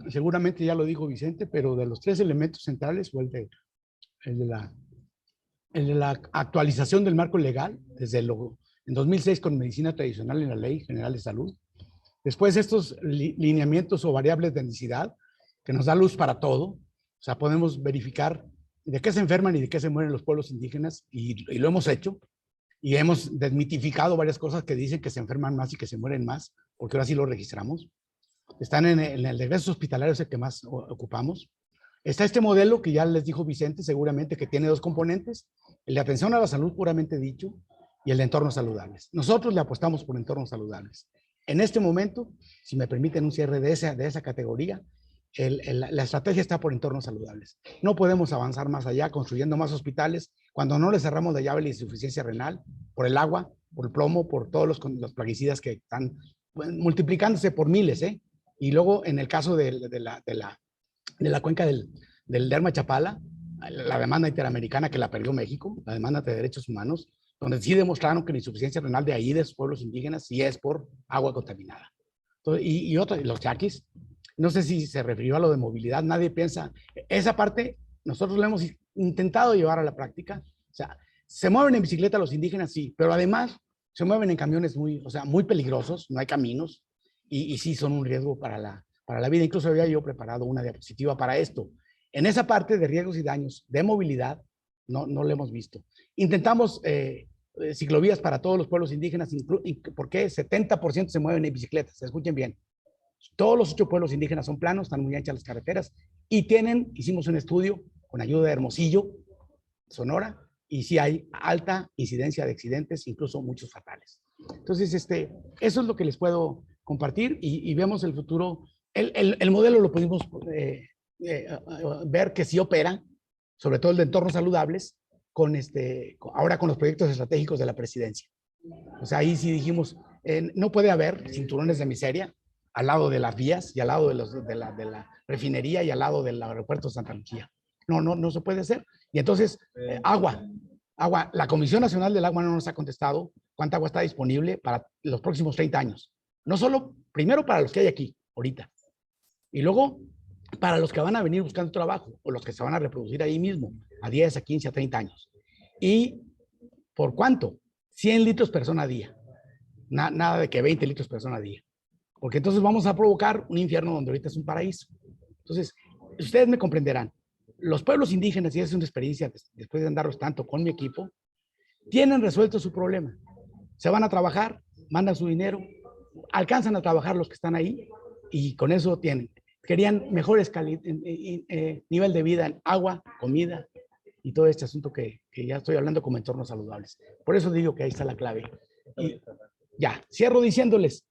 seguramente ya lo dijo Vicente, pero de los tres elementos centrales fue el de la actualización del marco legal, en 2006 con medicina tradicional en la Ley General de Salud. Después estos lineamientos o variables de necesidad, que nos da luz para todo. O sea, podemos verificar de qué se enferman y de qué se mueren los pueblos indígenas, y lo hemos hecho. Y hemos desmitificado varias cosas que dicen que se enferman más y que se mueren más, porque ahora sí lo registramos. Están en el regreso hospitalario, es el que más ocupamos. Está este modelo que ya les dijo Vicente, seguramente, que tiene dos componentes: el de atención a la salud puramente dicho y el de entornos saludables. Nosotros le apostamos por entornos saludables. En este momento, si me permiten un cierre de esa categoría, la estrategia está por entornos saludables. No podemos avanzar más allá construyendo más hospitales cuando no le cerramos la llave a la insuficiencia renal por el agua, por el plomo, por todos los plaguicidas que están multiplicándose por miles, ¿eh? Y luego, en el caso de la cuenca del Lerma Chapala, la demanda interamericana que la perdió México, la demanda de derechos humanos, donde sí demostraron que la insuficiencia renal de ahí, de esos pueblos indígenas, sí es por agua contaminada. Entonces, y los yaquis, no sé si se refirió a lo de movilidad, nadie piensa, esa parte nosotros lo hemos intentado llevar a la práctica. O sea, se mueven en bicicleta los indígenas, sí, pero además se mueven en camiones muy peligrosos, no hay caminos, y sí son un riesgo para la vida. Incluso había yo preparado una diapositiva para esto. En esa parte de riesgos y daños de movilidad, no lo hemos visto. Intentamos ciclovías para todos los pueblos indígenas, porque 70% se mueven en bicicletas, escuchen bien. Todos los 8 pueblos indígenas son planos, están muy anchas las carreteras, y hicimos un estudio con ayuda de Hermosillo, Sonora, y sí hay alta incidencia de accidentes, incluso muchos fatales. Entonces, eso es lo que les puedo compartir, y vemos el futuro. El modelo lo pudimos ver que sí opera, sobre todo el de entornos saludables, ahora con los proyectos estratégicos de la presidencia. O sea, ahí sí dijimos, no puede haber cinturones de miseria al lado de las vías y al lado de la refinería y al lado del aeropuerto de Santa Lucía. No se puede hacer. Y entonces, agua. La Comisión Nacional del Agua no nos ha contestado cuánta agua está disponible para los próximos 30 años. No solo, primero para los que hay aquí, ahorita, y luego para los que van a venir buscando trabajo o los que se van a reproducir ahí mismo, a 10, a 15, a 30 años. ¿Y por cuánto? 100 litros persona día. Nada de que 20 litros persona día. Porque entonces vamos a provocar un infierno donde ahorita es un paraíso. Entonces, ustedes me comprenderán. Los pueblos indígenas, y esa es una experiencia después de andarlos tanto con mi equipo, tienen resuelto su problema. Se van a trabajar, mandan su dinero, alcanzan a trabajar los que están ahí, y con eso querían mejores nivel de vida en agua, comida, y todo este asunto que ya estoy hablando como entornos saludables. Por eso digo que ahí está la clave. Y ya, cierro diciéndoles,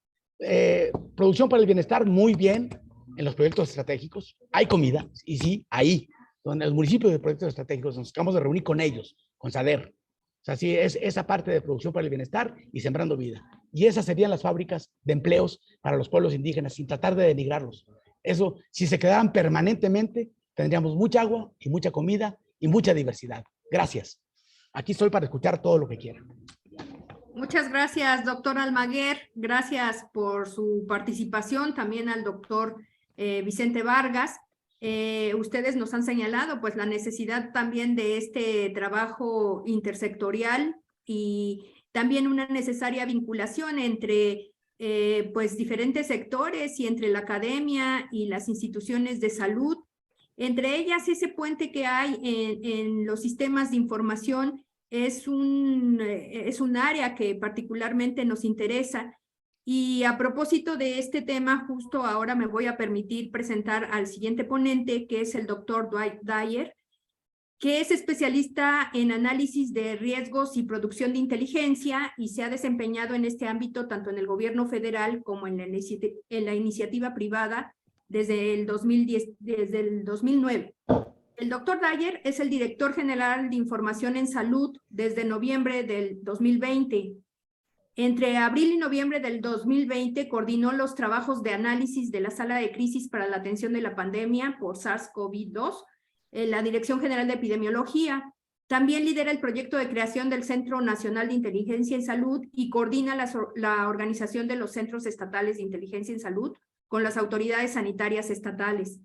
producción para el bienestar, muy bien en los proyectos estratégicos. Hay comida, y sí, ahí, donde los municipios de proyectos estratégicos nos acabamos de reunir con ellos, con SADER. O sea, sí, es esa parte de producción para el bienestar y sembrando vida. Y esas serían las fábricas de empleos para los pueblos indígenas, sin tratar de denigrarlos. Eso, si se quedaran permanentemente, tendríamos mucha agua y mucha comida y mucha diversidad. Gracias. Aquí estoy para escuchar todo lo que quieran. Muchas gracias, doctor Almaguer. Gracias por su participación. También al doctor Vicente Vargas. Ustedes nos han señalado pues la necesidad también de este trabajo intersectorial y también una necesaria vinculación entre pues diferentes sectores y entre la academia y las instituciones de salud. Entre ellas, ese puente que hay en los sistemas de información es un área que particularmente nos interesa. Y a propósito de este tema, justo ahora me voy a permitir presentar al siguiente ponente, que es el doctor Dwight Dyer, que es especialista en análisis de riesgos y producción de inteligencia y se ha desempeñado en este ámbito tanto en el gobierno federal como en la iniciativa privada desde el 2009. El doctor Dyer es el director general de Información en Salud desde noviembre del 2020. Entre abril y noviembre del 2020 coordinó los trabajos de análisis de la sala de crisis para la atención de la pandemia por SARS-CoV-2 en la Dirección General de Epidemiología. También lidera el proyecto de creación del Centro Nacional de Inteligencia en Salud y coordina la organización de los centros estatales de inteligencia en salud con las autoridades sanitarias estatales.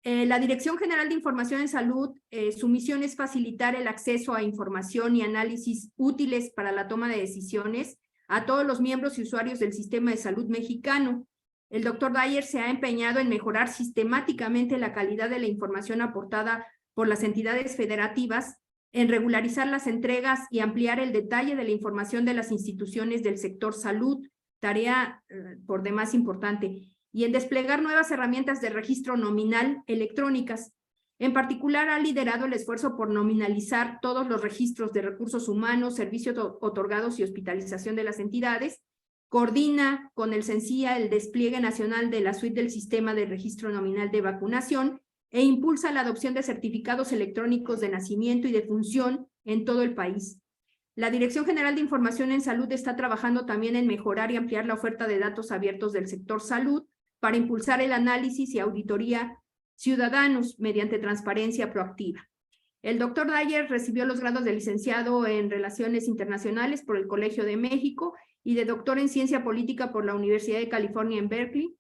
La Dirección General de Información en Salud, su misión es facilitar el acceso a información y análisis útiles para la toma de decisiones a todos los miembros y usuarios del sistema de salud mexicano. El doctor Dyer se ha empeñado en mejorar sistemáticamente la calidad de la información aportada por las entidades federativas, en regularizar las entregas y ampliar el detalle de la información de las instituciones del sector salud, tarea por demás importante, y en desplegar nuevas herramientas de registro nominal electrónicas. En particular, ha liderado el esfuerzo por nominalizar todos los registros de recursos humanos, servicios otorgados y hospitalización de las entidades. Coordina con el CENSIA el despliegue nacional de la suite del sistema de registro nominal de vacunación e impulsa la adopción de certificados electrónicos de nacimiento y de función en todo el país. La Dirección General de Información en Salud está trabajando también en mejorar y ampliar la oferta de datos abiertos del sector salud para impulsar el análisis y auditoría ciudadanos mediante transparencia proactiva. El doctor Dyer recibió los grados de licenciado en Relaciones Internacionales por el Colegio de México y de doctor en Ciencia Política por la Universidad de California en Berkeley.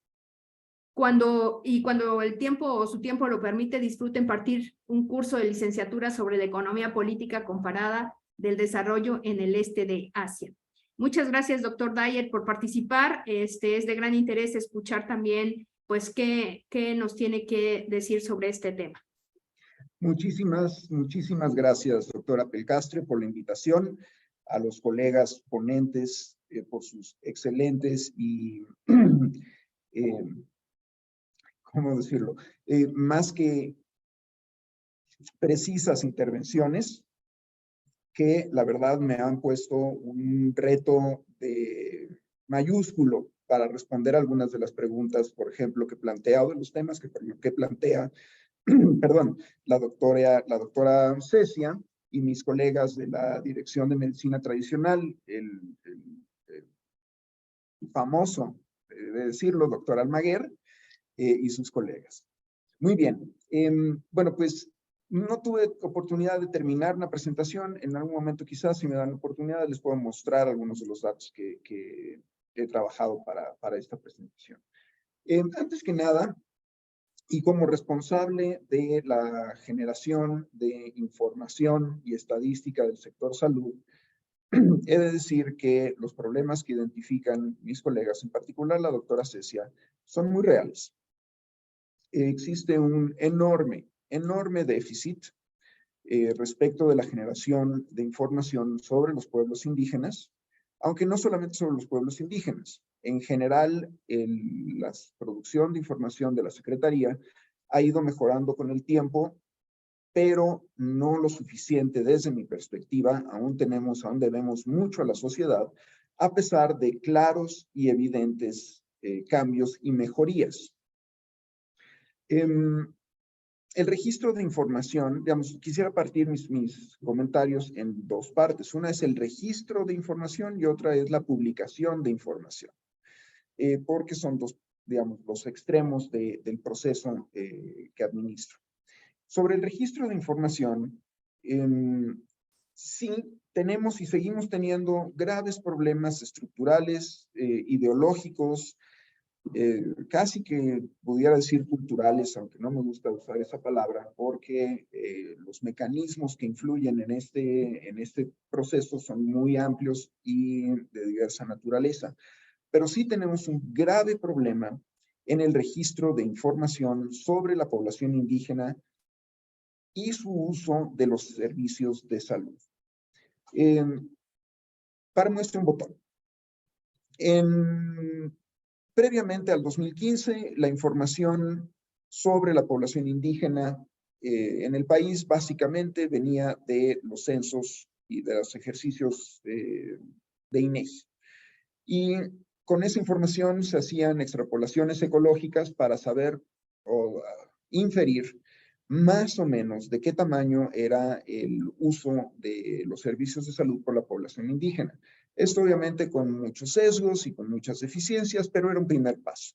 Cuando el tiempo o su tiempo lo permite, disfruta impartir un curso de licenciatura sobre la economía política comparada del desarrollo en el este de Asia. Muchas gracias, doctor Dyer, por participar. Es de gran interés escuchar también, pues, qué nos tiene que decir sobre este tema. Muchísimas gracias, doctora Pelcastre, por la invitación, a los colegas ponentes por sus excelentes y, ¿cómo decirlo? Más que precisas intervenciones, que la verdad me han puesto un reto mayúsculo para responder algunas de las preguntas, por ejemplo, que plantea, o de los temas que plantea perdón, la doctora Cecia y mis colegas de la Dirección de Medicina Tradicional, el famoso, de decirlo, doctor Almaguer, y sus colegas. Muy bien. Bueno, pues no tuve oportunidad de terminar una presentación. En algún momento quizás, si me dan la oportunidad, les puedo mostrar algunos de los datos que he trabajado para esta presentación. Antes que nada, y como responsable de la generación de información y estadística del sector salud, he de decir que los problemas que identifican mis colegas, en particular la doctora Cecia, son muy reales. Existe un enorme déficit respecto de la generación de información sobre los pueblos indígenas, aunque no solamente sobre los pueblos indígenas. En general, la producción de información de la Secretaría ha ido mejorando con el tiempo, pero no lo suficiente desde mi perspectiva. Aún debemos mucho a la sociedad, a pesar de claros y evidentes cambios y mejorías. El registro de información, digamos, quisiera partir mis comentarios en dos partes. Una es el registro de información y otra es la publicación de información, porque son los extremos del proceso que administro. Sobre el registro de información, sí tenemos y seguimos teniendo graves problemas estructurales, ideológicos, casi que pudiera decir culturales, aunque no me gusta usar esa palabra, porque los mecanismos que influyen en este proceso son muy amplios y de diversa naturaleza. Pero sí tenemos un grave problema en el registro de información sobre la población indígena y su uso de los servicios de salud. Para muestra un botón. Previamente al 2015, la información sobre la población indígena en el país básicamente venía de los censos y de los ejercicios de INEGI. Y con esa información se hacían extrapolaciones ecológicas para saber o inferir más o menos de qué tamaño era el uso de los servicios de salud por la población indígena. Esto obviamente con muchos sesgos y con muchas deficiencias, pero era un primer paso.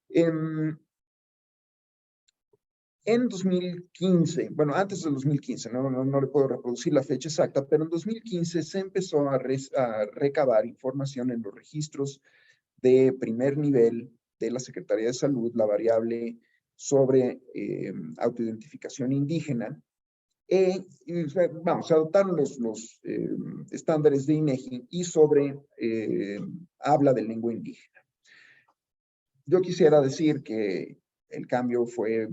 En 2015, bueno, antes del 2015, no le puedo reproducir la fecha exacta, pero en 2015 se empezó a recabar información en los registros de primer nivel de la Secretaría de Salud, la variable sobre autoidentificación indígena. Se adoptaron los estándares de INEGI y sobre habla de lengua indígena. Yo quisiera decir que el cambio fue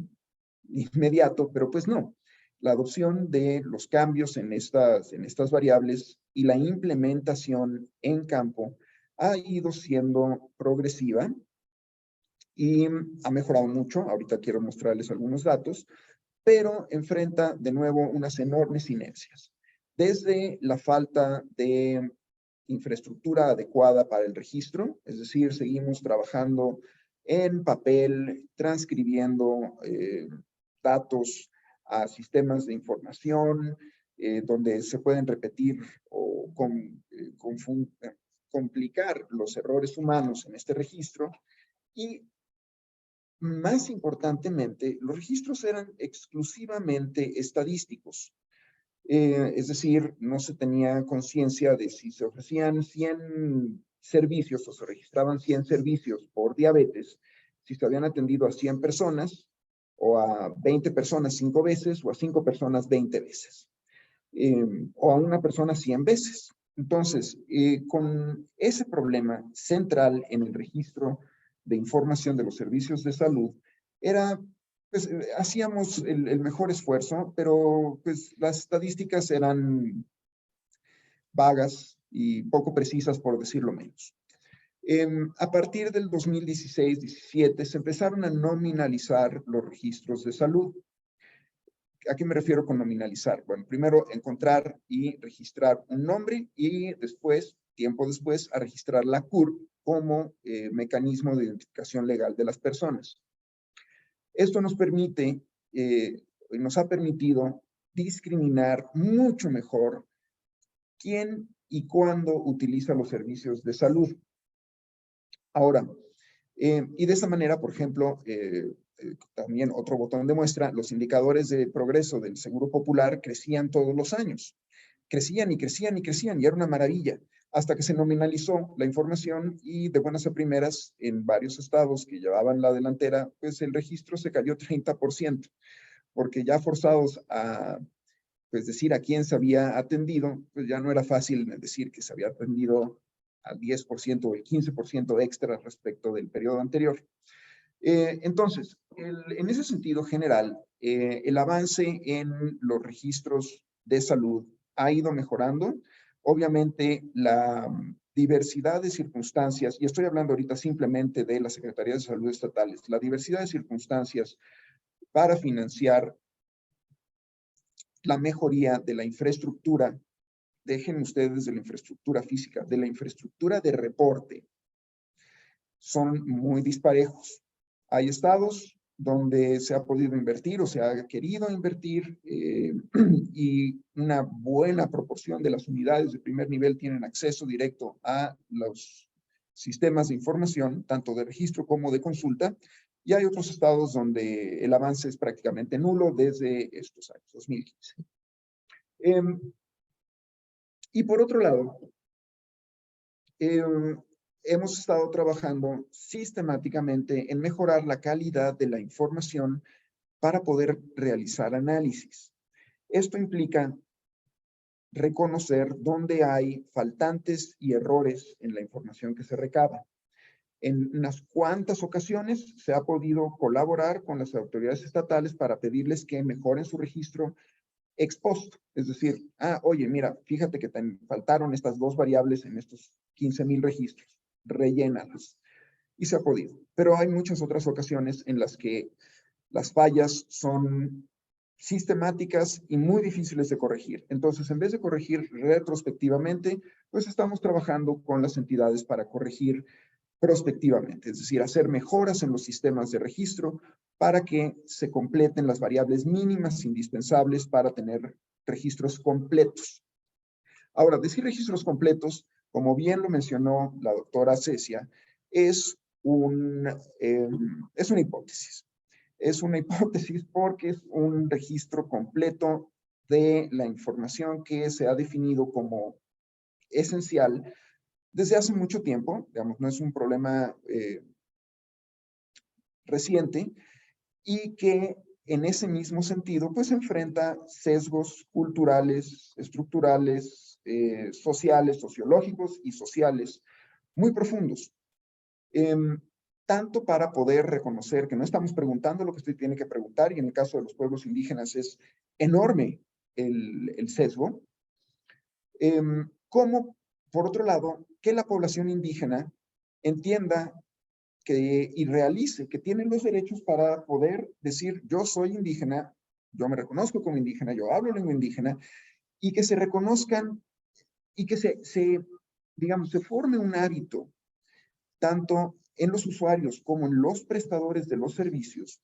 inmediato, pero pues no. La adopción de los cambios en estas variables y la implementación en campo ha ido siendo progresiva y ha mejorado mucho. Ahorita quiero mostrarles algunos datos, pero enfrenta de nuevo unas enormes inercias. Desde la falta de infraestructura adecuada para el registro, es decir, seguimos trabajando en papel, transcribiendo datos a sistemas de información, donde se pueden repetir o complicar los errores humanos en este registro. Y más importantemente, los registros eran exclusivamente estadísticos. Es decir, no se tenía conciencia de si se ofrecían 100 servicios o se registraban 100 servicios por diabetes, si se habían atendido a 100 personas o a 20 personas 5 veces o a 5 personas 20 veces o a una persona 100 veces. Entonces, con ese problema central en el registro de información de los servicios de salud, era pues hacíamos el mejor esfuerzo, pero pues las estadísticas eran vagas y poco precisas, por decirlo menos. A partir del 2016-17 se empezaron a nominalizar los registros de salud. ¿A qué me refiero con nominalizar? Bueno, primero encontrar y registrar un nombre y después, tiempo después, a registrar la CURP como mecanismo de identificación legal de las personas. Esto nos permite, nos ha permitido discriminar mucho mejor quién y cuándo utiliza los servicios de salud. Ahora, y de esta manera, por ejemplo, también otro botón de muestra, los indicadores de progreso del Seguro Popular crecían todos los años. Crecían y crecían y crecían y era una maravilla, hasta que se nominalizó la información y de buenas a primeras en varios estados que llevaban la delantera, pues el registro se cayó 30%, porque ya forzados a pues decir a quién se había atendido, pues ya no era fácil decir que se había atendido al 10% o el 15% extra respecto del periodo anterior. Entonces, en ese sentido general, el avance en los registros de salud ha ido mejorando. Obviamente, la diversidad de circunstancias, y estoy hablando ahorita simplemente de las Secretarías de Salud estatales, la diversidad de circunstancias para financiar la mejoría de la infraestructura, dejen ustedes de la infraestructura física, de la infraestructura de reporte, son muy disparejos. Hay estados donde se ha podido invertir o se ha querido invertir y una buena proporción de las unidades de primer nivel tienen acceso directo a los sistemas de información, tanto de registro como de consulta, y hay otros estados donde el avance es prácticamente nulo desde estos años, 2015. Y por otro lado, hemos estado trabajando sistemáticamente en mejorar la calidad de la información para poder realizar análisis. Esto implica reconocer dónde hay faltantes y errores en la información que se recaba. En unas cuantas ocasiones se ha podido colaborar con las autoridades estatales para pedirles que mejoren su registro ex post, es decir, oye, mira, fíjate que te faltaron estas dos variables en estos 15,000 registros, rellénalas. Y se ha podido. Pero hay muchas otras ocasiones en las que las fallas son sistemáticas y muy difíciles de corregir. Entonces, en vez de corregir retrospectivamente, pues estamos trabajando con las entidades para corregir prospectivamente, es decir, hacer mejoras en los sistemas de registro para que se completen las variables mínimas indispensables para tener registros completos. Ahora, decir registros completos, como bien lo mencionó la doctora Cecia, es una hipótesis. Es una hipótesis porque es un registro completo de la información que se ha definido como esencial desde hace mucho tiempo, digamos, no es un problema reciente, y que en ese mismo sentido, pues enfrenta sesgos culturales, estructurales, sociales, sociológicos y sociales muy profundos. tanto para poder reconocer que no estamos preguntando lo que usted tiene que preguntar, y en el caso de los pueblos indígenas es enorme el sesgo, como, por otro lado, que la población indígena entienda y realice que tienen los derechos para poder decir, yo soy indígena, yo me reconozco como indígena, yo hablo lengua indígena, y que se reconozcan y que digamos, se forme un hábito, tanto en los usuarios como en los prestadores de los servicios,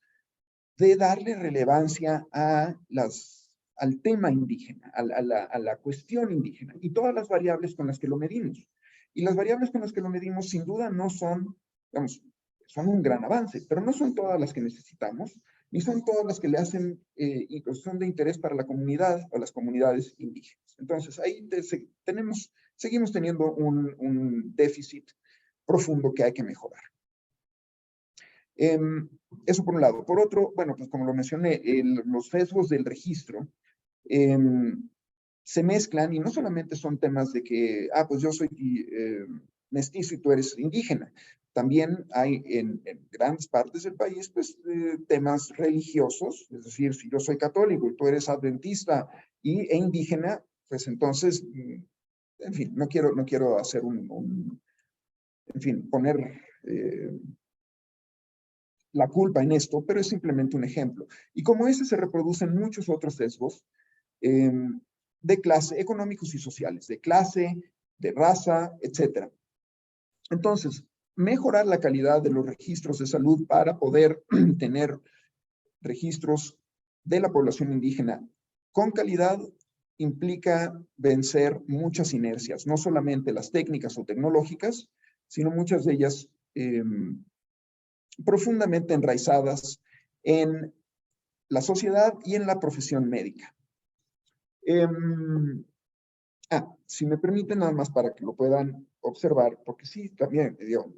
de darle relevancia al tema indígena, a la cuestión indígena, y todas las variables con las que lo medimos. Y las variables con las que lo medimos, sin duda, no son, digamos, son un gran avance, pero no son todas las que necesitamos, ni son todas las que le hacen, y son de interés para la comunidad o las comunidades indígenas. Entonces, ahí seguimos teniendo un déficit profundo que hay que mejorar. Eso por un lado. Por otro, bueno, pues como lo mencioné, los sesgos del registro se mezclan, y no solamente son temas de que, pues yo soy mestizo y tú eres indígena. También hay en grandes partes del país, pues, temas religiosos, es decir, si yo soy católico y tú eres adventista e indígena, pues entonces, en fin, no quiero hacer en fin, poner la culpa en esto, pero es simplemente un ejemplo. Y como ese se reproducen muchos otros sesgos de clase, económicos y sociales, de clase, de raza, etc. Entonces, mejorar la calidad de los registros de salud para poder tener registros de la población indígena con calidad implica vencer muchas inercias, no solamente las técnicas o tecnológicas, sino muchas de ellas profundamente enraizadas en la sociedad y en la profesión médica. Si me permiten, nada más para que lo puedan observar, porque sí, también, digo,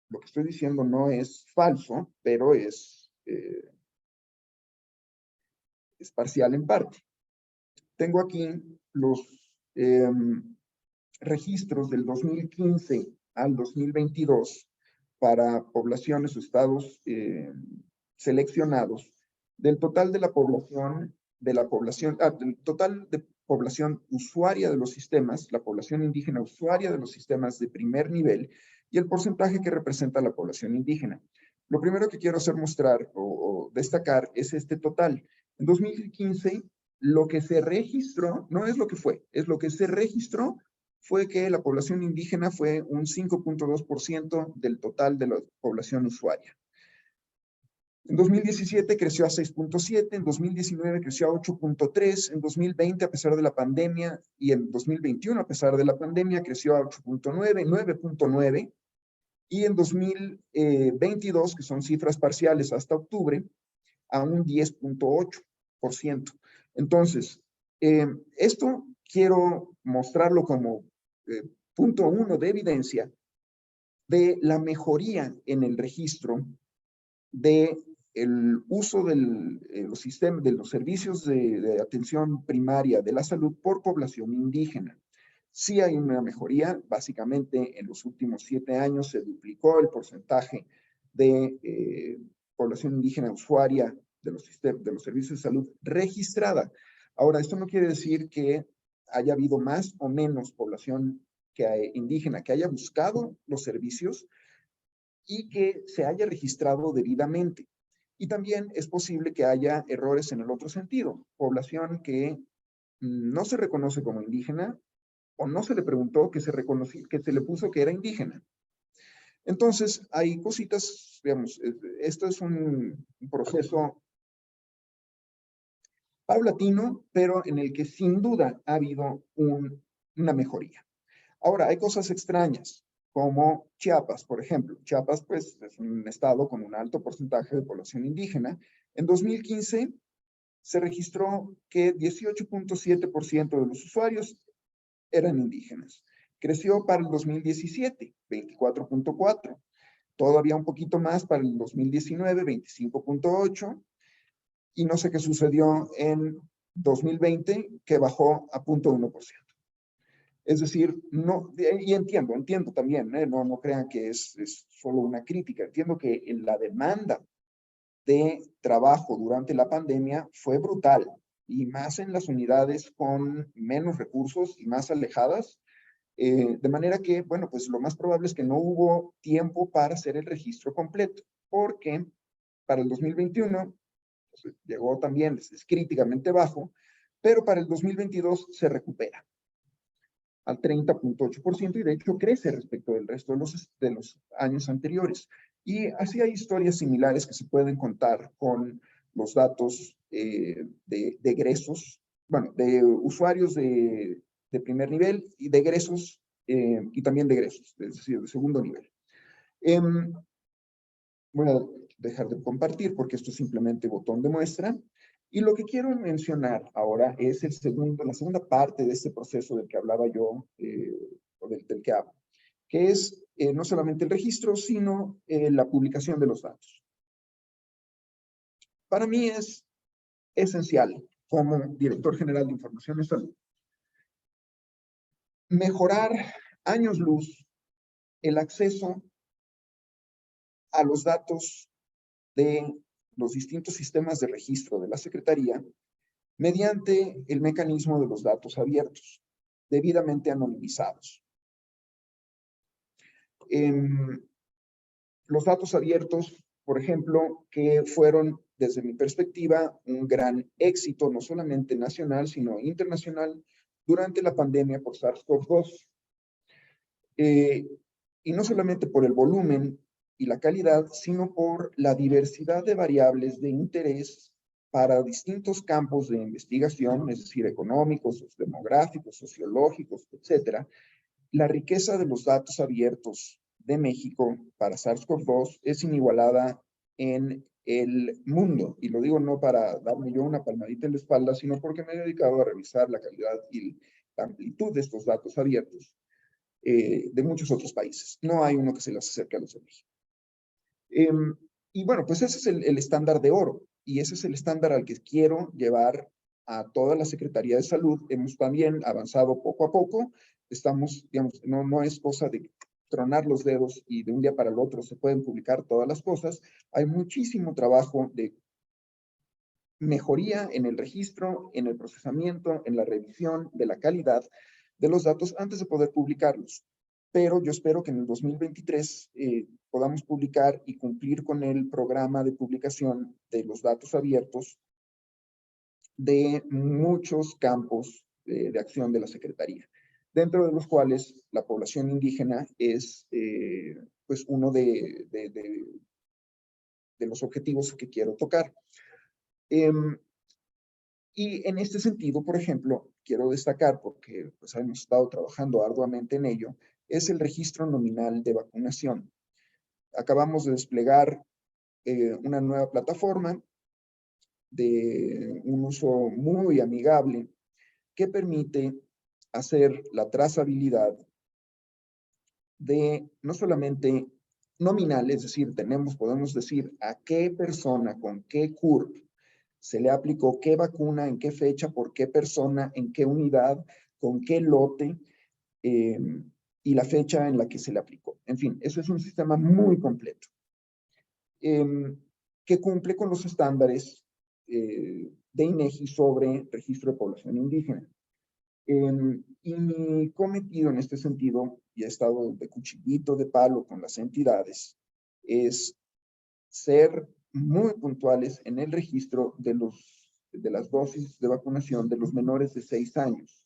lo que estoy diciendo no es falso, pero es parcial en parte. Tengo aquí los registros del 2015 al 2022 para poblaciones o estados seleccionados del total de la población, del total de población usuaria de los sistemas, la población indígena usuaria de los sistemas de primer nivel y el porcentaje que representa la población indígena. Lo primero que quiero hacer mostrar o destacar es este total. En 2015, lo que se registró, no es lo que fue, es lo que se registró, fue que la población indígena fue un 5.2% del total de la población usuaria. En 2017 creció a 6.7, en 2019 creció a 8.3, en 2020 a pesar de la pandemia y en 2021 a pesar de la pandemia creció a 8.9, 9.9 y en 2022, que son cifras parciales hasta octubre, a un 10.8%. Entonces, esto quiero mostrarlo como punto 1 de evidencia de la mejoría en el registro del uso de los sistemas, de los servicios de atención primaria de la salud por población indígena. Sí hay una mejoría, básicamente en los últimos 7 años se duplicó el porcentaje de población indígena usuaria de los servicios de salud registrada. Ahora, esto no quiere decir que haya habido más o menos población indígena que haya buscado los servicios y que se haya registrado debidamente. Y también es posible que haya errores en el otro sentido. Población que no se reconoce como indígena o no se le preguntó que se le puso que era indígena. Entonces, hay cositas, digamos, esto es un proceso paulatino, pero en el que sin duda ha habido una mejoría. Ahora, hay cosas extrañas, como Chiapas, por ejemplo. Chiapas, pues, es un estado con un alto porcentaje de población indígena. En 2015 se registró que 18.7% de los usuarios eran indígenas. Creció para el 2017, 24.4%. Todavía un poquito más para el 2019, 25.8%. Y no sé qué sucedió en 2020, que bajó a 0.1%. Es decir, no, y entiendo también, no crean que es solo una crítica, entiendo que la demanda de trabajo durante la pandemia fue brutal, y más en las unidades con menos recursos y más alejadas, de manera que, bueno, pues lo más probable es que no hubo tiempo para hacer el registro completo, porque para el 2021 pues, llegó también, es críticamente bajo, pero para el 2022 se recupera al 30.8% y de hecho crece respecto del resto de los años anteriores. Y así hay historias similares que se pueden contar con los datos de egresos, bueno, de usuarios de primer nivel y de egresos y también de egresos, es decir, de segundo nivel. Voy a dejar de compartir porque esto es simplemente botón de muestra. Y lo que quiero mencionar ahora es la segunda parte de este proceso del que hablaba yo, o del que hablo, que es no solamente el registro, sino la publicación de los datos. Para mí es esencial, como director general de Información de Salud, mejorar años luz el acceso a los datos de los distintos sistemas de registro de la Secretaría mediante el mecanismo de los datos abiertos, debidamente anonimizados. Los datos abiertos, por ejemplo, que fueron, desde mi perspectiva, un gran éxito, no solamente nacional, sino internacional, durante la pandemia por SARS-CoV-2. Y no solamente por el volumen y la calidad, sino por la diversidad de variables de interés para distintos campos de investigación, es decir, económicos, demográficos, sociológicos, etcétera. La riqueza de los datos abiertos de México para SARS-CoV-2 es inigualada en el mundo. Y lo digo no para darme yo una palmadita en la espalda, sino porque me he dedicado a revisar la calidad y la amplitud de estos datos abiertos de muchos otros países. No hay uno que se les acerque a los de México. Y bueno, pues ese es el estándar de oro, y ese es el estándar al que quiero llevar a toda la Secretaría de Salud. Hemos también avanzado poco a poco, estamos, digamos, no es cosa de tronar los dedos y de un día para el otro se pueden publicar todas las cosas. Hay muchísimo trabajo de mejoría en el registro, en el procesamiento, en la revisión de la calidad de los datos antes de poder publicarlos. Pero yo espero que en el 2023 podamos publicar y cumplir con el programa de publicación de los datos abiertos de muchos campos de acción de la Secretaría, dentro de los cuales la población indígena es pues uno de los objetivos que quiero tocar. Y en este sentido, por ejemplo, quiero destacar, porque pues, hemos estado trabajando arduamente en ello, es el registro nominal de vacunación. Acabamos de desplegar una nueva plataforma de un uso muy amigable que permite hacer la trazabilidad de no solamente nominal, es decir, podemos decir a qué persona, con qué CURP, se le aplicó qué vacuna, en qué fecha, por qué persona, en qué unidad, con qué lote y la fecha en la que se le aplicó. En fin, eso es un sistema muy completo que cumple con los estándares de INEGI sobre registro de población indígena. Y mi cometido en este sentido, y he estado de cuchillito de palo con las entidades, es ser muy puntuales en el registro de las dosis de vacunación de los menores de 6 años.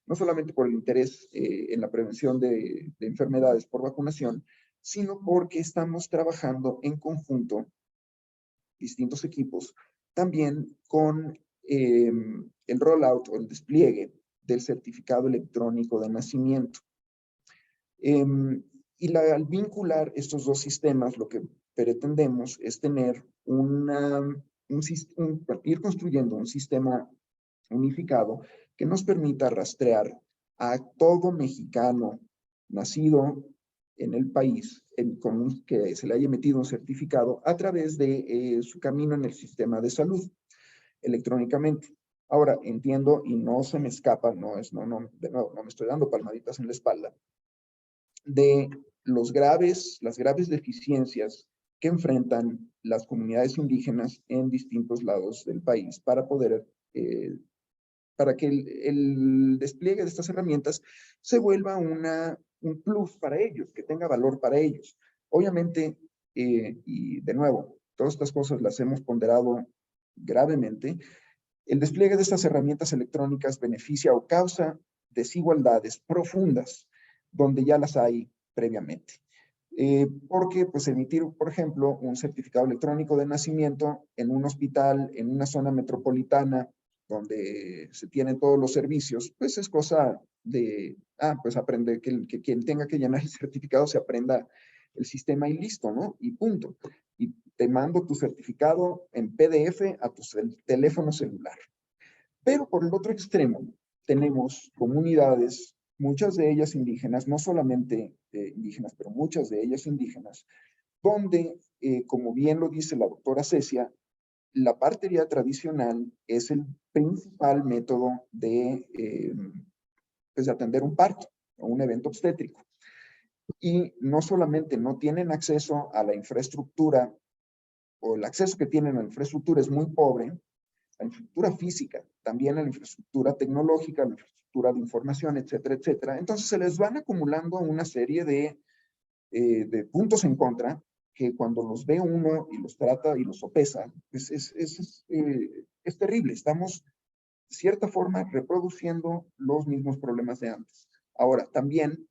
No solamente por el interés en la prevención de enfermedades por vacunación, sino porque estamos trabajando en conjunto, distintos equipos, también con el rollout o el despliegue del certificado electrónico de nacimiento. Y al vincular estos dos sistemas, lo que pretendemos es tener ir construyendo un sistema unificado que nos permita rastrear a todo mexicano nacido en el país que se le haya emitido un certificado a través de su camino en el sistema de salud electrónicamente. Ahora, entiendo y no se me escapa, de nuevo, no me estoy dando palmaditas en la espalda, de las graves deficiencias que enfrentan las comunidades indígenas en distintos lados del país para que el despliegue de estas herramientas se vuelva un plus para ellos, que tenga valor para ellos. Obviamente, y de nuevo, todas estas cosas las hemos ponderado gravemente. El despliegue de estas herramientas electrónicas beneficia o causa desigualdades profundas donde ya las hay previamente. Porque pues emitir, por ejemplo, un certificado electrónico de nacimiento en un hospital, en una zona metropolitana, donde se tienen todos los servicios, pues es cosa de, pues aprender que quien tenga que llenar el certificado se aprenda el sistema y listo, ¿no? Y punto. Y te mando tu certificado en PDF a tu teléfono celular. Pero por el otro extremo, tenemos comunidades, muchas de ellas indígenas, no solamente indígenas, pero muchas de ellas indígenas, donde, como bien lo dice la doctora Cecia, la partería tradicional es el principal método pues de atender un parto o un evento obstétrico. Y no solamente no tienen acceso a la infraestructura, o el acceso que tienen a la infraestructura es muy pobre, la infraestructura física, también a la infraestructura tecnológica, la infraestructura de información, etcétera, etcétera. Entonces se les van acumulando una serie de puntos en contra que cuando los ve uno y los trata y los sopesa, pues es terrible. Estamos, de cierta forma, reproduciendo los mismos problemas de antes. Ahora, también,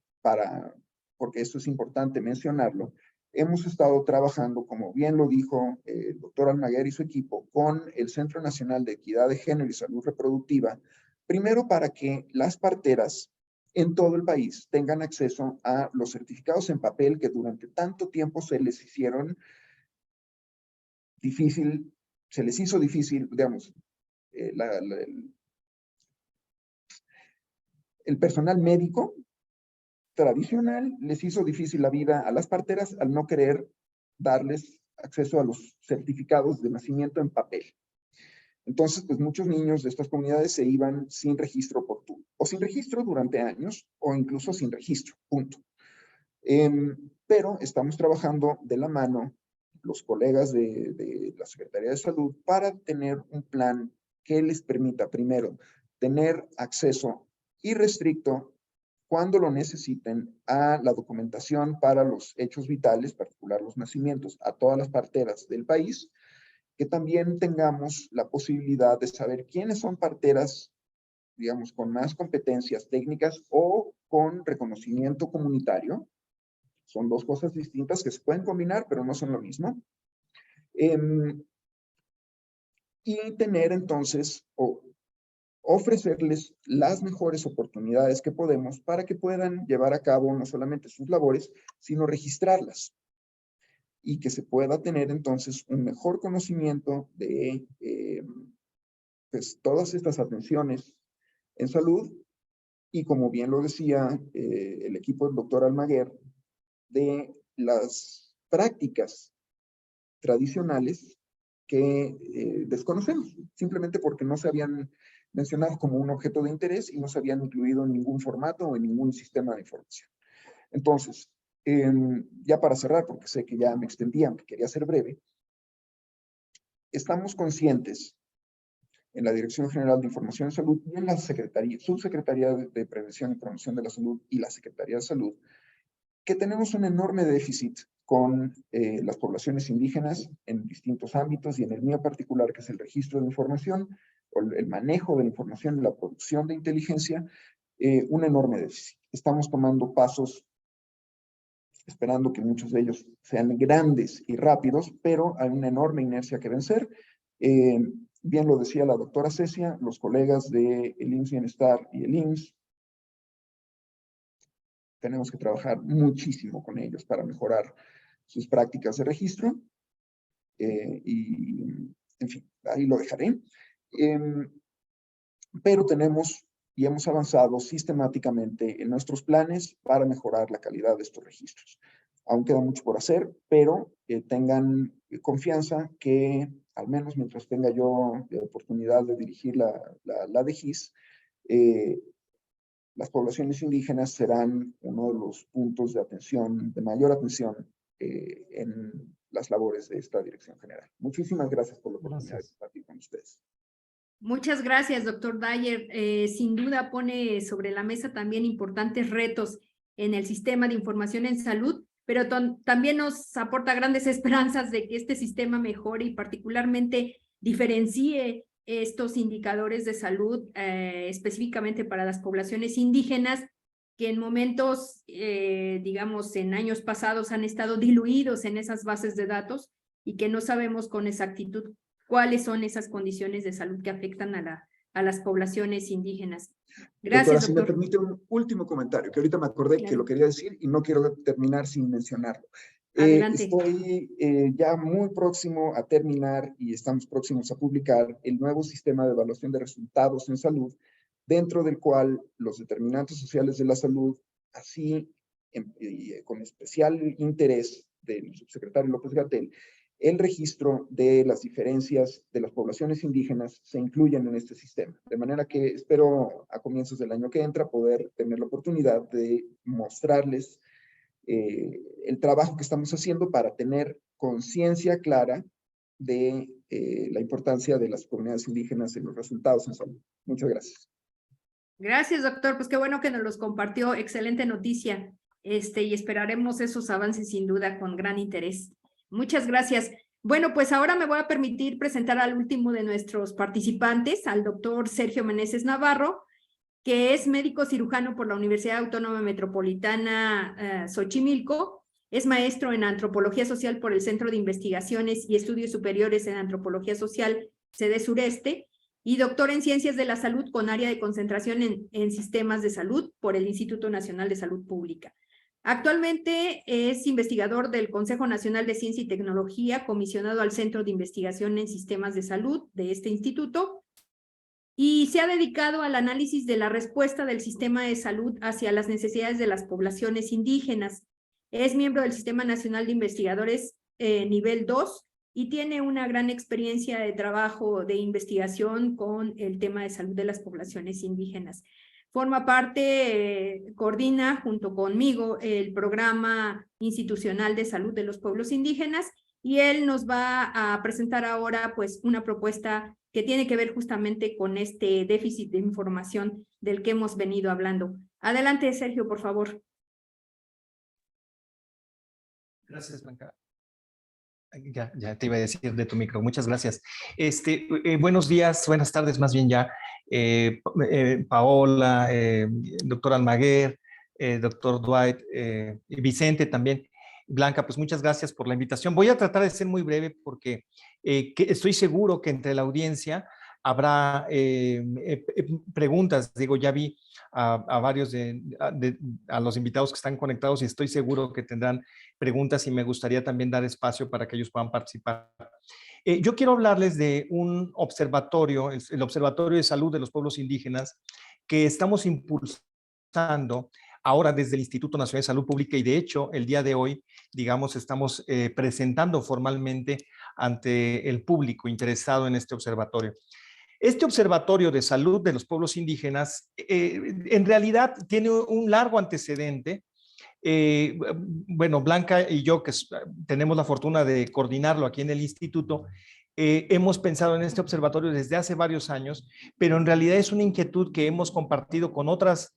porque esto es importante mencionarlo, hemos estado trabajando, como bien lo dijo el doctor Almaguer y su equipo, con el Centro Nacional de Equidad de Género y Salud Reproductiva, primero para que las parteras en todo el país tengan acceso a los certificados en papel que durante tanto tiempo se les hizo difícil, digamos, el personal médico tradicional les hizo difícil la vida a las parteras al no querer darles acceso a los certificados de nacimiento en papel. Entonces, pues muchos niños de estas comunidades se iban sin registro oportuno, o sin registro durante años, o incluso sin registro, punto. Pero estamos trabajando de la mano los colegas de la Secretaría de Salud para tener un plan que les permita, primero, tener acceso irrestricto cuando lo necesiten a la documentación para los hechos vitales, en particular los nacimientos, a todas las parteras del país, que también tengamos la posibilidad de saber quiénes son parteras, digamos, con más competencias técnicas o con reconocimiento comunitario. Son dos cosas distintas que se pueden combinar, pero no son lo mismo. Y tener entonces, ofrecerles las mejores oportunidades que podemos para que puedan llevar a cabo no solamente sus labores, sino registrarlas. Y que se pueda tener entonces un mejor conocimiento de pues, todas estas atenciones en salud y, como bien lo decía el equipo del doctor Almaguer, de las prácticas tradicionales que desconocemos, simplemente porque no se habían mencionado como un objeto de interés y no se habían incluido en ningún formato o en ningún sistema de información. Entonces, ya para cerrar, porque sé que ya me extendí, aunque quería ser breve, estamos conscientes en la Dirección General de Información de Salud y en la Subsecretaría de Prevención y Promoción de la Salud y la Secretaría de Salud, que tenemos un enorme déficit con las poblaciones indígenas en distintos ámbitos y en el mío particular, que es el registro de información, o el manejo de la información y la producción de inteligencia, un enorme déficit. Estamos tomando pasos, esperando que muchos de ellos sean grandes y rápidos, pero hay una enorme inercia que vencer. Bien lo decía la doctora Cecia, los colegas del IMSS Bienestar y el IMSS, tenemos que trabajar muchísimo con ellos para mejorar sus prácticas de registro. Y, en fin, ahí lo dejaré. Pero tenemos y hemos avanzado sistemáticamente en nuestros planes para mejorar la calidad de estos registros. Aún queda mucho por hacer, pero tengan confianza que, al menos mientras tenga yo la oportunidad de dirigir la DGIS, las poblaciones indígenas serán uno de los puntos de atención, de mayor atención en las labores de esta dirección general. Muchísimas gracias por la oportunidad de compartir con ustedes. Muchas gracias, doctor Dyer. Sin duda pone sobre la mesa también importantes retos en el sistema de información en salud, pero también nos aporta grandes esperanzas de que este sistema mejore y particularmente diferencie estos indicadores de salud específicamente para las poblaciones indígenas que en momentos, digamos, en años pasados han estado diluidos en esas bases de datos y que no sabemos con exactitud cuáles son esas condiciones de salud que afectan a las poblaciones indígenas. Gracias, doctora, si me doctor. permite un último comentario, que ahorita me acordé Claro. que lo quería decir y no quiero terminar sin mencionarlo. Adelante. Estoy ya muy próximo a terminar y estamos próximos a publicar el nuevo sistema de evaluación de resultados en salud, dentro del cual los determinantes sociales de la salud, así con especial interés del subsecretario López-Gatell, el registro de las diferencias de las poblaciones indígenas se incluyen en este sistema. De manera que espero a comienzos del año que entra poder tener la oportunidad de mostrarles el trabajo que estamos haciendo para tener conciencia clara de la importancia de las comunidades indígenas en los resultados en salud. Muchas gracias. Gracias, doctor. Pues qué bueno que nos los compartió. Excelente noticia. Y esperaremos esos avances sin duda con gran interés. Muchas gracias. Bueno, pues ahora me voy a permitir presentar al último de nuestros participantes, al doctor Sergio Meneses Navarro, que es médico cirujano por la Universidad Autónoma Metropolitana Xochimilco, es maestro en Antropología Social por el Centro de Investigaciones y Estudios Superiores en Antropología Social, sede Sureste, y doctor en Ciencias de la Salud con área de concentración en Sistemas de Salud por el Instituto Nacional de Salud Pública. Actualmente es investigador del Consejo Nacional de Ciencia y Tecnología, comisionado al Centro de Investigación en Sistemas de Salud de este instituto, y se ha dedicado al análisis de la respuesta del sistema de salud hacia las necesidades de las poblaciones indígenas. Es miembro del Sistema Nacional de Investigadores nivel 2 y tiene una gran experiencia de trabajo de investigación con el tema de salud de las poblaciones indígenas. Forma parte, coordina junto conmigo el Programa Institucional de Salud de los Pueblos Indígenas y él nos va a presentar ahora pues una propuesta que tiene que ver justamente con este déficit de información del que hemos venido hablando. Adelante, Sergio, por favor. Gracias, Blanca. Ya te iba a decir de tu micro. Muchas gracias. Buenos días, buenas tardes más bien ya. Paola, doctor Almaguer, doctor Dwight, y Vicente también. Blanca, pues muchas gracias por la invitación. Voy a tratar de ser muy breve porque estoy seguro que entre la audiencia habrá preguntas. Digo, ya vi a varios a los invitados que están conectados y estoy seguro que tendrán preguntas y me gustaría también dar espacio para que ellos puedan participar. Yo quiero hablarles de un observatorio, el Observatorio de Salud de los Pueblos Indígenas, que estamos impulsando ahora desde el Instituto Nacional de Salud Pública y de hecho el día de hoy, digamos, estamos presentando formalmente ante el público interesado en este observatorio. Este Observatorio de Salud de los Pueblos Indígenas en realidad tiene un largo antecedente. Bueno, Blanca y yo, que tenemos la fortuna de coordinarlo aquí en el instituto, hemos pensado en este observatorio desde hace varios años, pero en realidad es una inquietud que hemos compartido con otras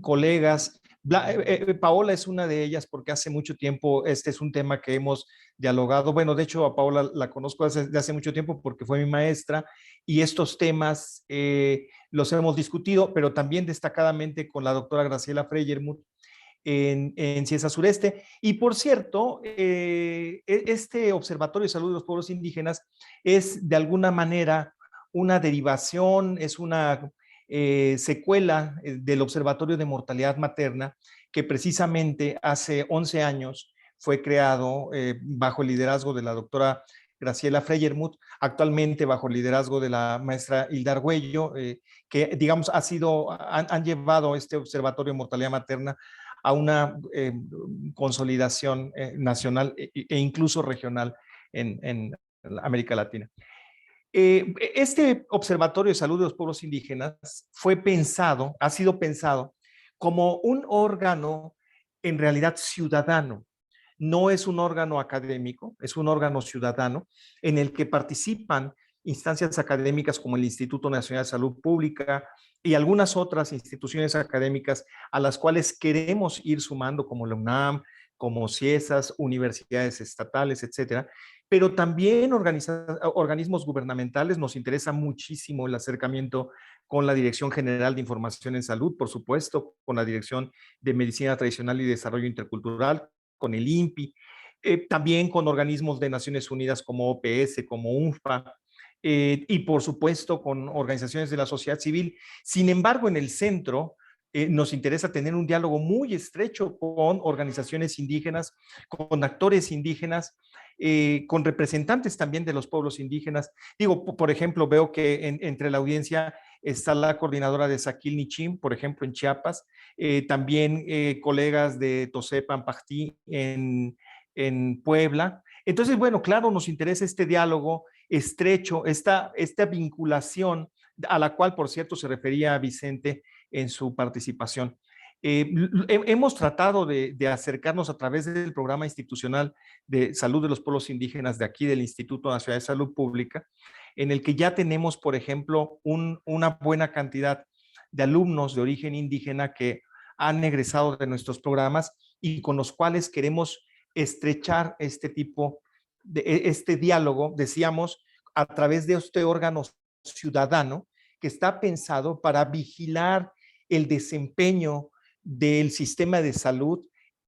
colegas. Paola es una de ellas porque hace mucho tiempo este es un tema que hemos dialogado. Bueno, de hecho a Paola la conozco desde hace mucho tiempo porque fue mi maestra y estos temas los hemos discutido, pero también destacadamente con la doctora Graciela Freyermuth en CIESA Sureste. Y por cierto, este Observatorio de Salud de los Pueblos Indígenas es de alguna manera una derivación, es una secuela del Observatorio de Mortalidad Materna, que precisamente hace 11 años fue creado bajo el liderazgo de la doctora Graciela Freyermuth, actualmente bajo el liderazgo de la maestra Hilda Argüello, que digamos han llevado este Observatorio de Mortalidad Materna a una consolidación nacional e incluso regional en América Latina. Este Observatorio de Salud de los Pueblos Indígenas ha sido pensado como un órgano en realidad ciudadano. No es un órgano académico, es un órgano ciudadano en el que participan instancias académicas como el Instituto Nacional de Salud Pública y algunas otras instituciones académicas a las cuales queremos ir sumando, como la UNAM, como CIESAS, universidades estatales, etcétera, pero también organismos gubernamentales. Nos interesa muchísimo el acercamiento con la Dirección General de Información en Salud, por supuesto, con la Dirección de Medicina Tradicional y Desarrollo Intercultural, con el INPI, también con organismos de Naciones Unidas como OPS, como UNFPA, y por supuesto con organizaciones de la sociedad civil. Sin embargo, en el centro nos interesa tener un diálogo muy estrecho con organizaciones indígenas, con actores indígenas, con representantes también de los pueblos indígenas. Digo, por ejemplo, veo que entre la audiencia está la coordinadora de Saquil Nichim, por ejemplo, en Chiapas, también colegas de Tosepan Pachtí en Puebla. Entonces, bueno, claro, nos interesa este diálogo estrecho, esta vinculación a la cual, por cierto, se refería Vicente en su participación. Hemos tratado de acercarnos a través del programa institucional de salud de los pueblos indígenas de aquí, del Instituto Nacional de Salud Pública, en el que ya tenemos, por ejemplo, una buena cantidad de alumnos de origen indígena que han egresado de nuestros programas y con los cuales queremos estrechar este diálogo, decíamos, a través de este órgano ciudadano que está pensado para vigilar el desempeño del sistema de salud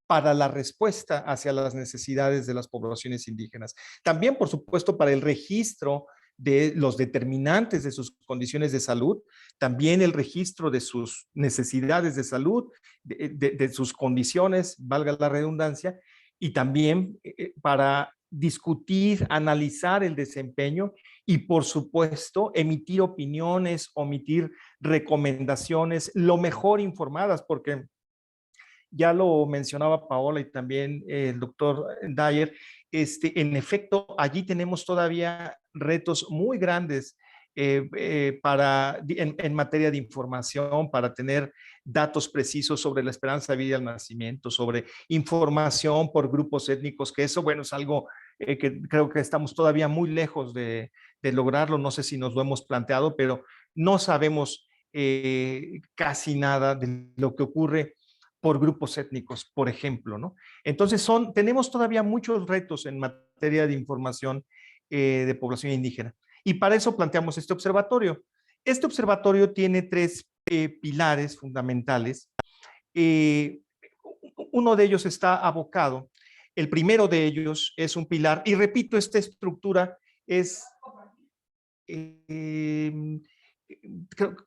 para la respuesta hacia las necesidades de las poblaciones indígenas. También, por supuesto, para el registro de los determinantes de sus condiciones de salud, también el registro de sus necesidades de salud, de sus condiciones, valga la redundancia, y también para discutir, analizar el desempeño y, por supuesto, emitir opiniones, emitir recomendaciones lo mejor informadas, porque ya lo mencionaba Paola y también el doctor Dyer, en efecto, allí tenemos todavía retos muy grandes en materia de información, para tener datos precisos sobre la esperanza de vida al nacimiento, sobre información por grupos étnicos, que eso, bueno, es algo que creo que estamos todavía muy lejos de lograrlo. No sé si nos lo hemos planteado, pero no sabemos casi nada de lo que ocurre por grupos étnicos, por ejemplo, ¿no? Entonces tenemos todavía muchos retos en materia de información de población indígena. Y para eso planteamos este observatorio. Este observatorio tiene 3 pilares fundamentales. Uno de ellos está abocado. El primero de ellos es un pilar, y repito, esta estructura es...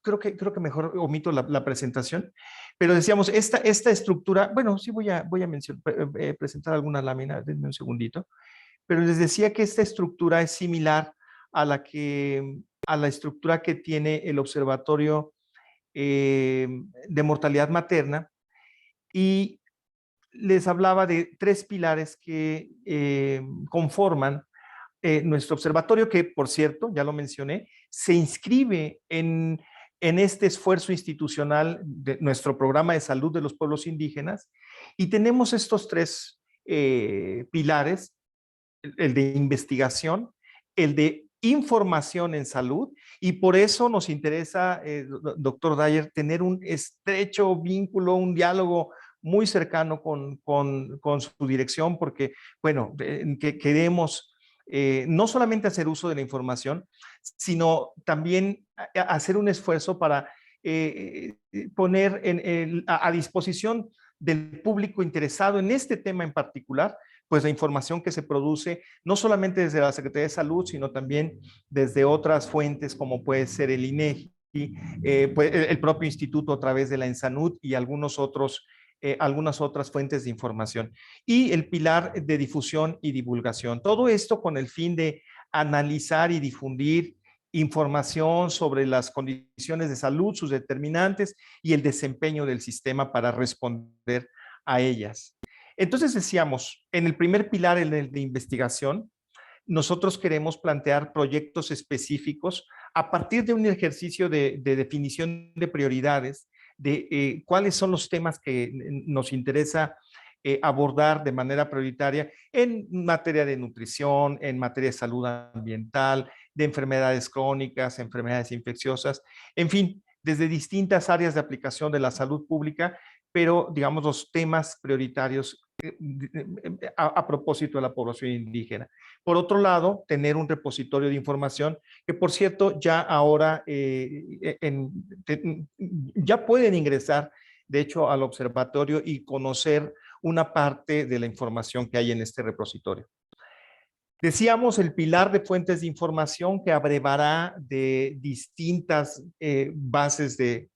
Creo que mejor omito la presentación, pero decíamos, esta estructura, bueno, sí voy a presentar alguna lámina, denme un segundito, pero les decía que esta estructura es similar a la estructura que tiene el Observatorio de Mortalidad Materna, y les hablaba de 3 pilares que conforman nuestro observatorio, que, por cierto, ya lo mencioné, se inscribe en este esfuerzo institucional de nuestro programa de salud de los pueblos indígenas, y tenemos estos 3 pilares: el de investigación, el de información en salud, y por eso nos interesa, doctor Dyer, tener un estrecho vínculo, un diálogo muy cercano con su dirección, porque, bueno, que queremos no solamente hacer uso de la información, sino también hacer un esfuerzo para poner a disposición del público interesado en este tema en particular, pues la información que se produce no solamente desde la Secretaría de Salud, sino también desde otras fuentes como puede ser el INEGI, pues el propio instituto a través de la ENSANUD y algunas otras fuentes de información. Y el pilar de difusión y divulgación. Todo esto con el fin de analizar y difundir información sobre las condiciones de salud, sus determinantes y el desempeño del sistema para responder a ellas. Entonces decíamos, en el primer pilar, el de investigación, nosotros queremos plantear proyectos específicos a partir de un ejercicio de definición de prioridades, de cuáles son los temas que nos interesa abordar de manera prioritaria en materia de nutrición, en materia de salud ambiental, de enfermedades crónicas, enfermedades infecciosas, en fin, desde distintas áreas de aplicación de la salud pública, pero digamos los temas prioritarios a propósito de la población indígena. Por otro lado, tener un repositorio de información que, por cierto, ya ahora ya pueden ingresar, de hecho, al observatorio y conocer una parte de la información que hay en este repositorio. Decíamos el pilar de fuentes de información que abrevará de distintas bases de,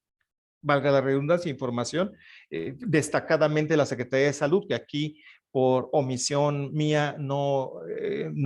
valga la redundancia, información, destacadamente la Secretaría de Salud, que aquí por omisión mía no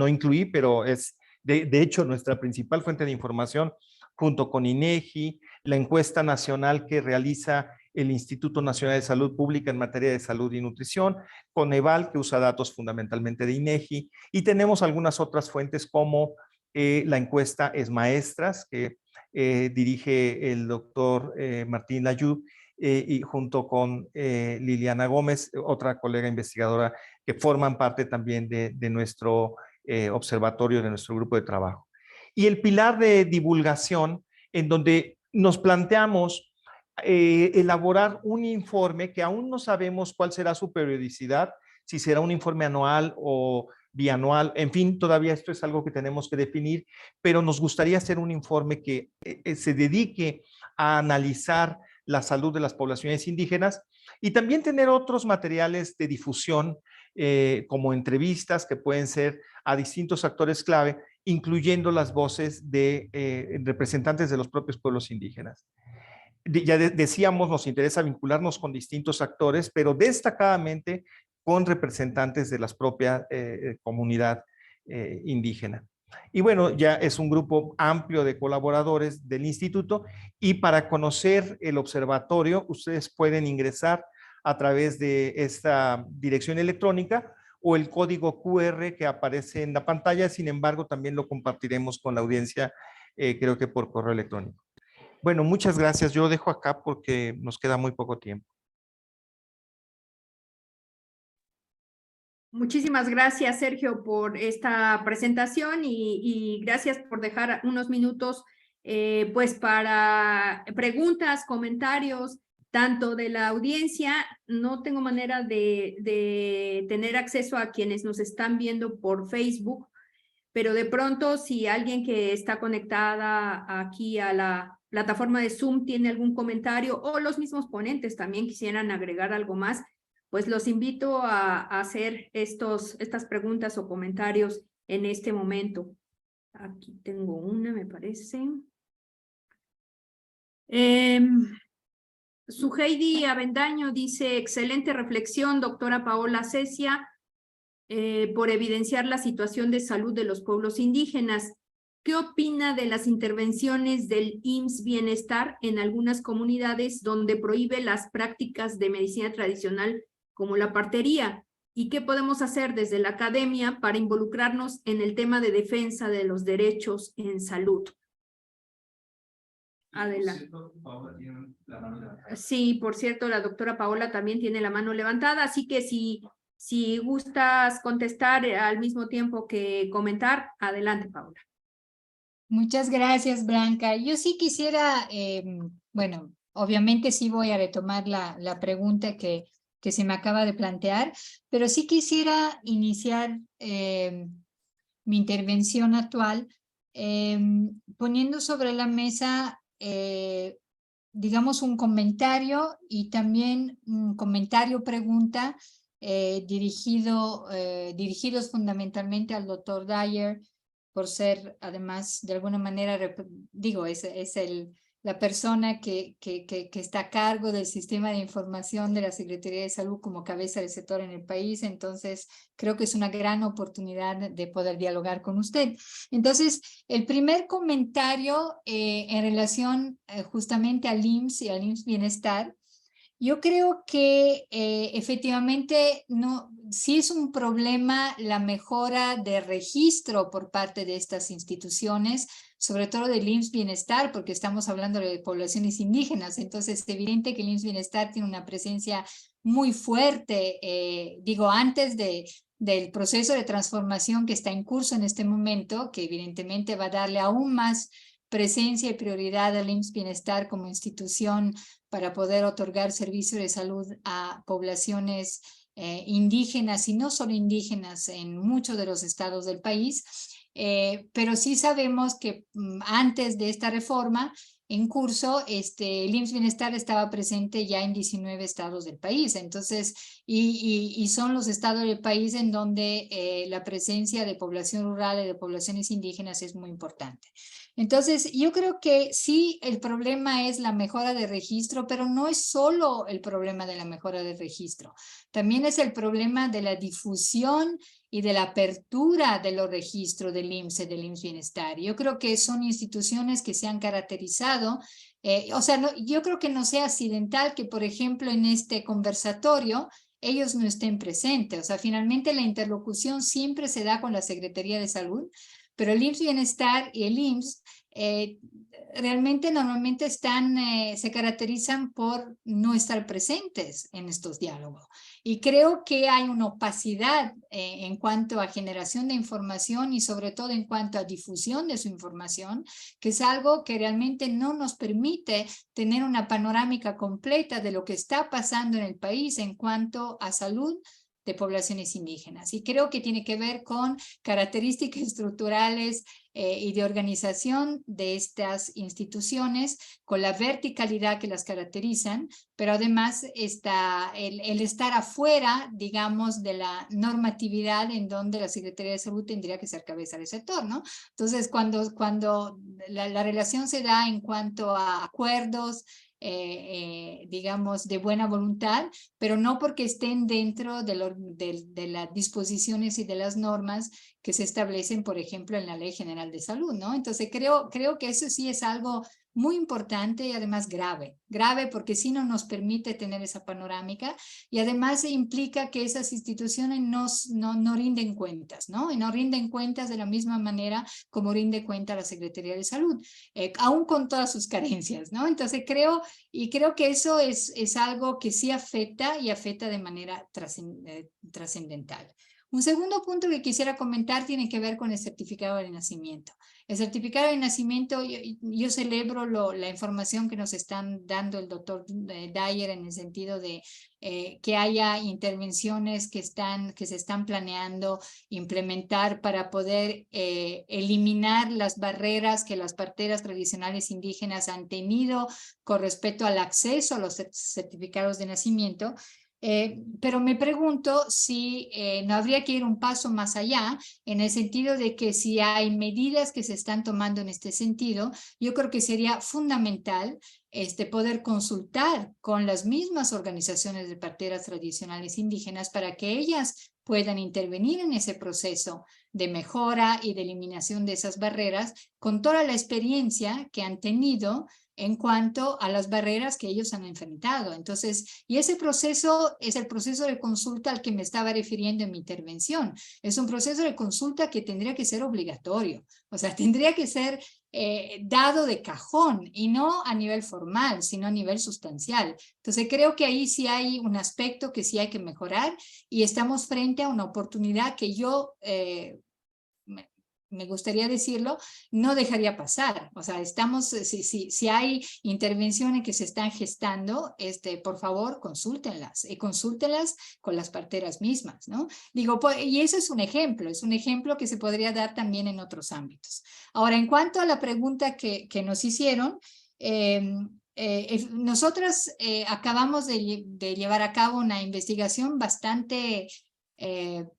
incluí, pero es de hecho nuestra principal fuente de información, junto con INEGI, la encuesta nacional que realiza el Instituto Nacional de Salud Pública en materia de salud y nutrición, Coneval, que usa datos fundamentalmente de INEGI, y tenemos algunas otras fuentes como la encuesta ESMAESTRAS, que dirige el doctor Martín Layú, y junto con Liliana Gómez, otra colega investigadora que forman parte también de nuestro observatorio, de nuestro grupo de trabajo. Y el pilar de divulgación, en donde nos planteamos elaborar un informe que aún no sabemos cuál será su periodicidad, si será un informe anual o bianual, en fin, todavía esto es algo que tenemos que definir, pero nos gustaría hacer un informe que se dedique a analizar la salud de las poblaciones indígenas y también tener otros materiales de difusión, como entrevistas que pueden ser a distintos actores clave, incluyendo las voces de representantes de los propios pueblos indígenas. Ya decíamos, nos interesa vincularnos con distintos actores, pero destacadamente con representantes de la propia comunidad indígena. Y bueno, ya es un grupo amplio de colaboradores del instituto, y para conocer el observatorio ustedes pueden ingresar a través de esta dirección electrónica o el código QR que aparece en la pantalla. Sin embargo, también lo compartiremos con la audiencia, creo que por correo electrónico. Bueno, muchas gracias. Yo lo dejo acá porque nos queda muy poco tiempo. Muchísimas gracias, Sergio, por esta presentación y gracias por dejar unos minutos pues para preguntas, comentarios, tanto de la audiencia. No tengo manera de tener acceso a quienes nos están viendo por Facebook, pero de pronto si alguien que está conectada aquí a la plataforma de Zoom tiene algún comentario o los mismos ponentes también quisieran agregar algo más, pues los invito a hacer estas preguntas o comentarios en este momento. Aquí tengo una, me parece. Suheidi Avendaño dice, excelente reflexión, doctora Paola Cecia, por evidenciar la situación de salud de los pueblos indígenas. ¿Qué opina de las intervenciones del IMSS Bienestar en algunas comunidades donde prohíbe las prácticas de medicina tradicional como la partería? ¿Y qué podemos hacer desde la academia para involucrarnos en el tema de defensa de los derechos en salud? Adelante. Sí, por cierto, la doctora Paola también tiene la mano levantada, así que si gustas contestar al mismo tiempo que comentar, adelante, Paola. Muchas gracias, Blanca. Yo sí quisiera, bueno, obviamente sí voy a retomar la pregunta que se me acaba de plantear, pero sí quisiera iniciar mi intervención actual poniendo sobre la mesa, digamos, un comentario y también un comentario-pregunta dirigidos fundamentalmente al doctor Dyer, por ser además de alguna manera, digo, es la persona que está a cargo del sistema de información de la Secretaría de Salud como cabeza del sector en el país. Entonces creo que es una gran oportunidad de poder dialogar con usted. Entonces, el primer comentario en relación justamente al IMSS y al IMSS Bienestar, Yo creo que efectivamente sí es un problema la mejora de registro por parte de estas instituciones, sobre todo del IMSS Bienestar, porque estamos hablando de poblaciones indígenas. Entonces es evidente que el IMSS Bienestar tiene una presencia muy fuerte, antes del proceso de transformación que está en curso en este momento, que evidentemente va a darle aún más presencia y prioridad al IMSS Bienestar como institución para poder otorgar servicios de salud a poblaciones indígenas y no solo indígenas en muchos de los estados del país. Pero sí sabemos que antes de esta reforma en curso, el IMSS Bienestar estaba presente ya en 19 estados del país. Entonces, y son los estados del país en donde la presencia de población rural y de poblaciones indígenas es muy importante. Entonces, yo creo que sí, el problema es la mejora de registro, pero no es solo el problema de la mejora de registro. También es el problema de la difusión y de la apertura de los registros del IMSS y del IMSS Bienestar. Yo creo que son instituciones que se han caracterizado, yo creo que no sea accidental que, por ejemplo, en este conversatorio, ellos no estén presentes. O sea, finalmente la interlocución siempre se da con la Secretaría de Salud, pero el IMSS Bienestar y el IMSS realmente normalmente se caracterizan por no estar presentes en estos diálogos. Y creo que hay una opacidad en cuanto a generación de información y sobre todo en cuanto a difusión de su información, que es algo que realmente no nos permite tener una panorámica completa de lo que está pasando en el país en cuanto a salud de poblaciones indígenas. Y creo que tiene que ver con características estructurales y de organización de estas instituciones, con la verticalidad que las caracterizan, pero además el estar afuera, digamos, de la normatividad en donde la Secretaría de Salud tendría que ser cabeza del sector, ¿no? Entonces, cuando la relación se da en cuanto a acuerdos, digamos, de buena voluntad, pero no porque estén dentro de las disposiciones y de las normas que se establecen, por ejemplo, en la Ley General de Salud, ¿no? Entonces, creo que eso sí es algo muy importante y además grave porque sí no nos permite tener esa panorámica y además implica que esas instituciones no rinden cuentas, ¿no? Y no rinden cuentas de la misma manera como rinde cuenta la Secretaría de Salud, aún con todas sus carencias, ¿no? Entonces creo que eso es algo que sí afecta y afecta de manera trascendental. Un segundo punto que quisiera comentar tiene que ver con el certificado de nacimiento. El certificado de nacimiento, yo celebro la información que nos están dando el doctor Dyer en el sentido de que haya intervenciones que se están planeando implementar para poder eliminar las barreras que las parteras tradicionales indígenas han tenido con respecto al acceso a los certificados de nacimiento. Pero me pregunto si no habría que ir un paso más allá, en el sentido de que si hay medidas que se están tomando en este sentido, yo creo que sería fundamental poder consultar con las mismas organizaciones de parteras tradicionales indígenas para que ellas puedan intervenir en ese proceso de mejora y de eliminación de esas barreras con toda la experiencia que han tenido en cuanto a las barreras que ellos han enfrentado. Entonces, y ese proceso es el proceso de consulta al que me estaba refiriendo en mi intervención. Es un proceso de consulta que tendría que ser obligatorio, o sea, tendría que ser dado de cajón y no a nivel formal, sino a nivel sustancial. Entonces, creo que ahí sí hay un aspecto que sí hay que mejorar y estamos frente a una oportunidad que yo me gustaría decirlo, no dejaría pasar. O sea, si hay intervenciones que se están gestando, por favor, consúltenlas y consúltenlas con las parteras mismas, ¿no? Digo, y eso es un ejemplo que se podría dar también en otros ámbitos. Ahora, en cuanto a la pregunta que nos hicieron, nosotras acabamos de llevar a cabo una investigación bastante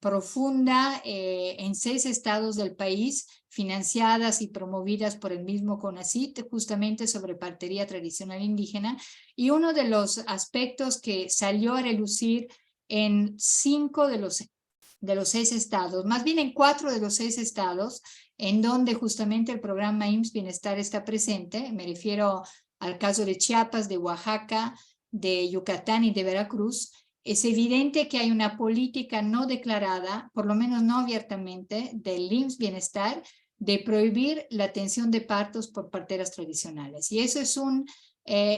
profunda en 6 estados del país, financiadas y promovidas por el mismo CONACYT, justamente sobre partería tradicional indígena, y uno de los aspectos que salió a relucir en 5 de los 6 estados, más bien en 4 de los 6 estados, en donde justamente el programa IMSS Bienestar está presente, me refiero al caso de Chiapas, de Oaxaca, de Yucatán y de Veracruz, es evidente que hay una política no declarada, por lo menos no abiertamente, del IMSS Bienestar, de prohibir la atención de partos por parteras tradicionales. Y eso es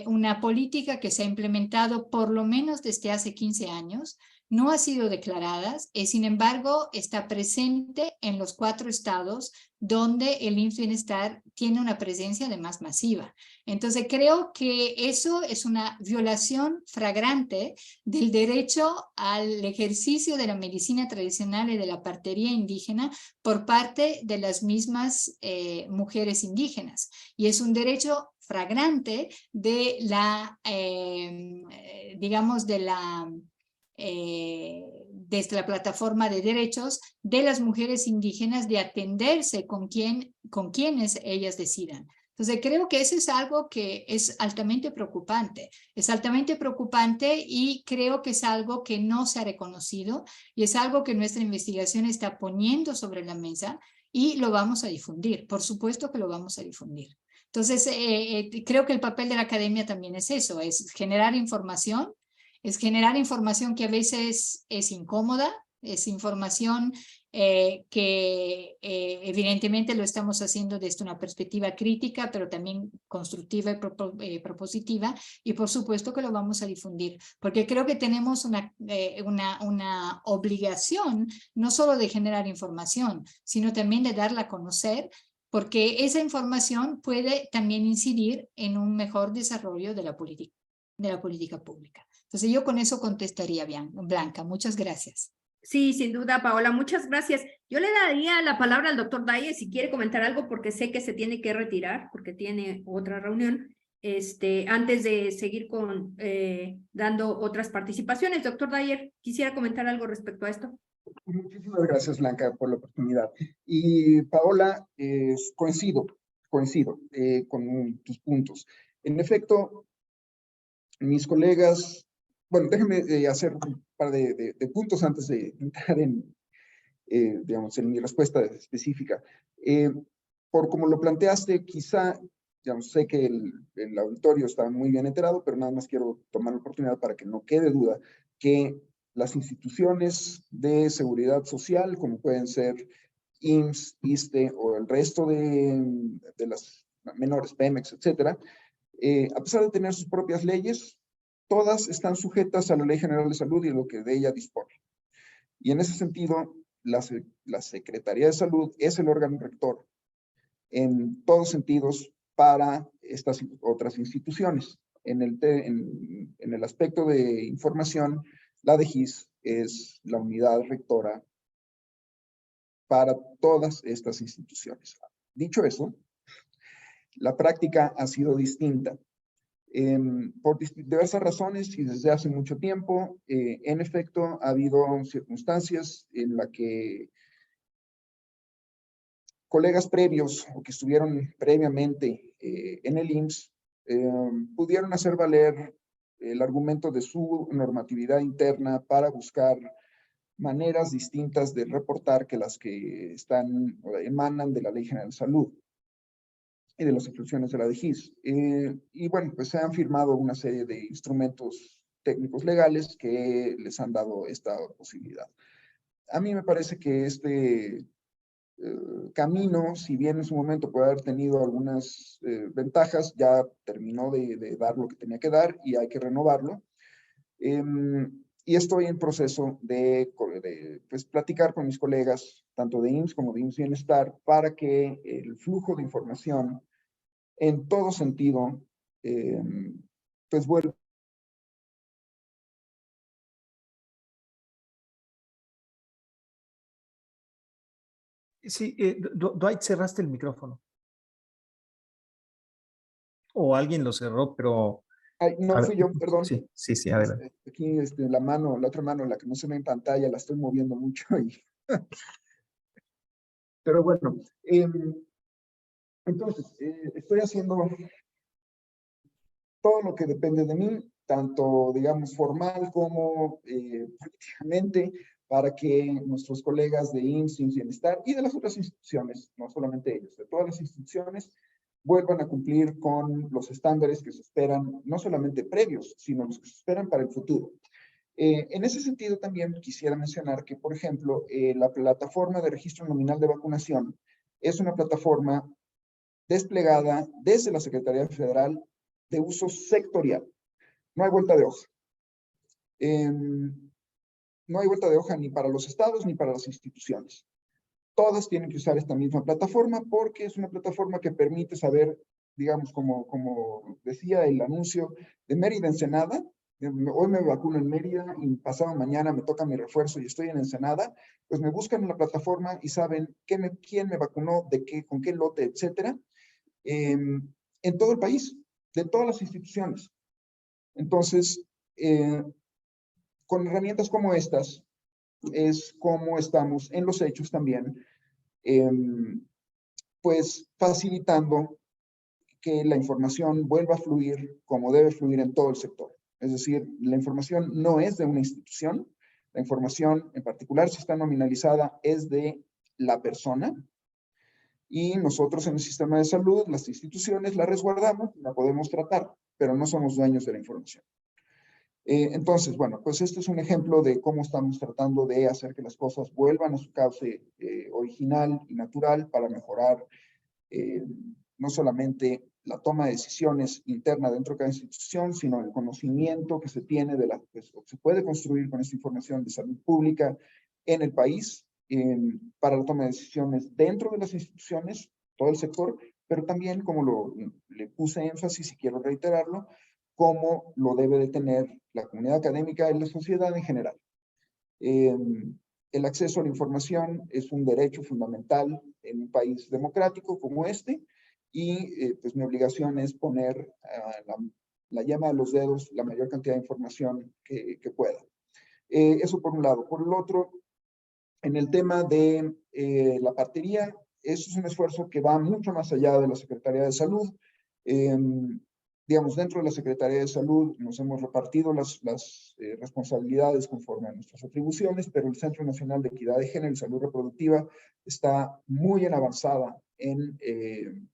una política que se ha implementado por lo menos desde hace 15 años, no ha sido declarada, sin embargo, está presente en los 4 estados donde el IMSS Bienestar tiene una presencia además masiva. Entonces, creo que eso es una violación flagrante del derecho al ejercicio de la medicina tradicional y de la partería indígena por parte de las mismas mujeres indígenas. Y es un derecho flagrante de la, digamos, desde la plataforma de derechos de las mujeres indígenas de atenderse con quienes ellas decidan. Entonces creo que eso es algo que es altamente preocupante y creo que es algo que no se ha reconocido y es algo que nuestra investigación está poniendo sobre la mesa y lo vamos a difundir, por supuesto que lo vamos a difundir. Entonces creo que el papel de la academia también es eso, es generar información que a veces es incómoda, es información que evidentemente lo estamos haciendo desde una perspectiva crítica, pero también constructiva y propositiva, y por supuesto que lo vamos a difundir, porque creo que tenemos una obligación no solo de generar información, sino también de darla a conocer, porque esa información puede también incidir en un mejor desarrollo de la política pública. Entonces yo con eso contestaría bien, Blanca. Muchas gracias. Sí, sin duda, Paola, muchas gracias. Yo le daría la palabra al doctor Daye si quiere comentar algo, porque sé que se tiene que retirar, porque tiene otra reunión, antes de seguir dando otras participaciones. Doctor Daye, ¿quisiera comentar algo respecto a esto? Muchísimas gracias, Blanca, por la oportunidad. Y Paola, coincido con tus puntos. En efecto, mis colegas, bueno, déjenme hacer un par de puntos antes de entrar digamos, en mi respuesta específica. Por como lo planteaste, quizá, digamos, sé que el auditorio está muy bien enterado, pero nada más quiero tomar la oportunidad para que no quede duda que las instituciones de seguridad social, como pueden ser IMSS, ISSSTE o el resto de las menores, Pemex, etcétera, a pesar de tener sus propias leyes, todas están sujetas a la Ley General de Salud y lo que de ella dispone. Y en ese sentido, la Secretaría de Salud es el órgano rector en todos sentidos para estas otras instituciones. En el aspecto de información, la DGIS es la unidad rectora para todas estas instituciones. Dicho eso, la práctica ha sido distinta. Por diversas razones y desde hace mucho tiempo, en efecto, ha habido circunstancias en las que colegas previos o que estuvieron previamente en el IMSS pudieron hacer valer el argumento de su normatividad interna para buscar maneras distintas de reportar que las que emanan de la Ley General de Salud y de las instrucciones de la DGIS. Y bueno, pues se han firmado una serie de instrumentos técnicos legales que les han dado esta posibilidad. A mí me parece que este camino, si bien en su momento puede haber tenido algunas ventajas, ya terminó de dar lo que tenía que dar y hay que renovarlo. Y estoy en proceso de pues, platicar con mis colegas, tanto de IMSS como de IMSS Bienestar, para que el flujo de información en todo sentido, pues vuelve. Sí, Dwight, cerraste el micrófono. O alguien lo cerró, pero... Ay, no, fui yo, perdón. Sí, adelante. Aquí la otra mano, la que no se ve en pantalla, la estoy moviendo mucho. Pero bueno, entonces, estoy haciendo todo lo que depende de mí, tanto, digamos, formal como políticamente, para que nuestros colegas de IMSS, IMSS Bienestar y de las otras instituciones, no solamente ellos, de todas las instituciones, vuelvan a cumplir con los estándares que se esperan, no solamente previos, sino los que se esperan para el futuro. En ese sentido, también quisiera mencionar que, por ejemplo, la plataforma de registro nominal de vacunación es una plataforma desplegada desde la Secretaría Federal de uso sectorial. No hay vuelta de hoja. No hay vuelta de hoja ni para los estados ni para las instituciones. Todas tienen que usar esta misma plataforma porque es una plataforma que permite saber, digamos, como decía el anuncio de Mérida Ensenada. Hoy me vacuno en Mérida y pasado mañana me toca mi refuerzo y estoy en Ensenada, pues me buscan en la plataforma y saben quién me vacunó, de qué, con qué lote, etcétera, en todo el país, de todas las instituciones. Entonces, con herramientas como estas, es como estamos en los hechos también, pues facilitando que la información vuelva a fluir como debe fluir en todo el sector. Es decir, la información no es de una institución, la información en particular, si está nominalizada, es de la persona, y nosotros en el sistema de salud, las instituciones la resguardamos, la podemos tratar, pero no somos dueños de la información. Entonces, bueno, pues este es un ejemplo de cómo estamos tratando de hacer que las cosas vuelvan a su cauce original y natural para mejorar no solamente la toma de decisiones interna dentro de cada institución, sino el conocimiento que se tiene de pues, o se puede construir con esta información de salud pública en el país para la toma de decisiones dentro de las instituciones, todo el sector, pero también, como le puse énfasis y quiero reiterarlo, cómo lo debe de tener la comunidad académica y la sociedad en general. El acceso a la información es un derecho fundamental en un país democrático como este, y pues mi obligación es poner la yema de los dedos la mayor cantidad de información que pueda. Eso por un lado. Por el otro, en el tema de la partería, eso es un esfuerzo que va mucho más allá de la Secretaría de Salud. Digamos, dentro de la Secretaría de Salud nos hemos repartido las responsabilidades conforme a nuestras atribuciones, pero el Centro Nacional de Equidad de Género y Salud Reproductiva está muy en avanzada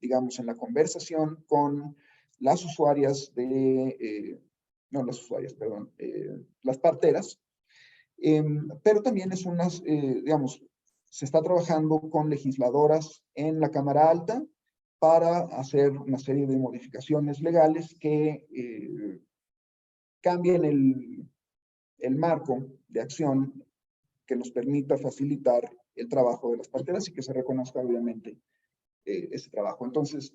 digamos, en la conversación con las usuarias no las usuarias, perdón, las parteras, pero también es digamos, se está trabajando con legisladoras en la Cámara Alta para hacer una serie de modificaciones legales que cambien el marco de acción que nos permita facilitar el trabajo de las parteras y que se reconozca obviamente ese trabajo. Entonces,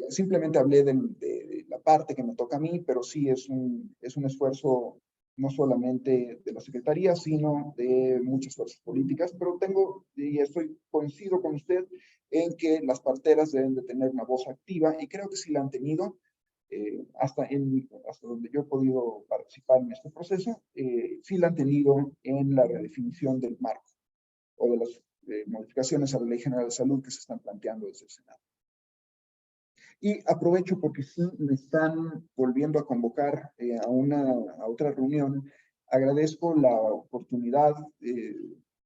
simplemente hablé de la parte que me toca a mí, pero sí es un esfuerzo no solamente de la Secretaría, sino de muchas fuerzas políticas, pero coincido con usted en que las parteras deben de tener una voz activa, y creo que sí la han tenido, hasta donde yo he podido participar en este proceso, sí la han tenido en la redefinición del marco o de las modificaciones a la Ley General de Salud que se están planteando desde el Senado. Y aprovecho porque sí me están volviendo a convocar a otra reunión. Agradezco la oportunidad.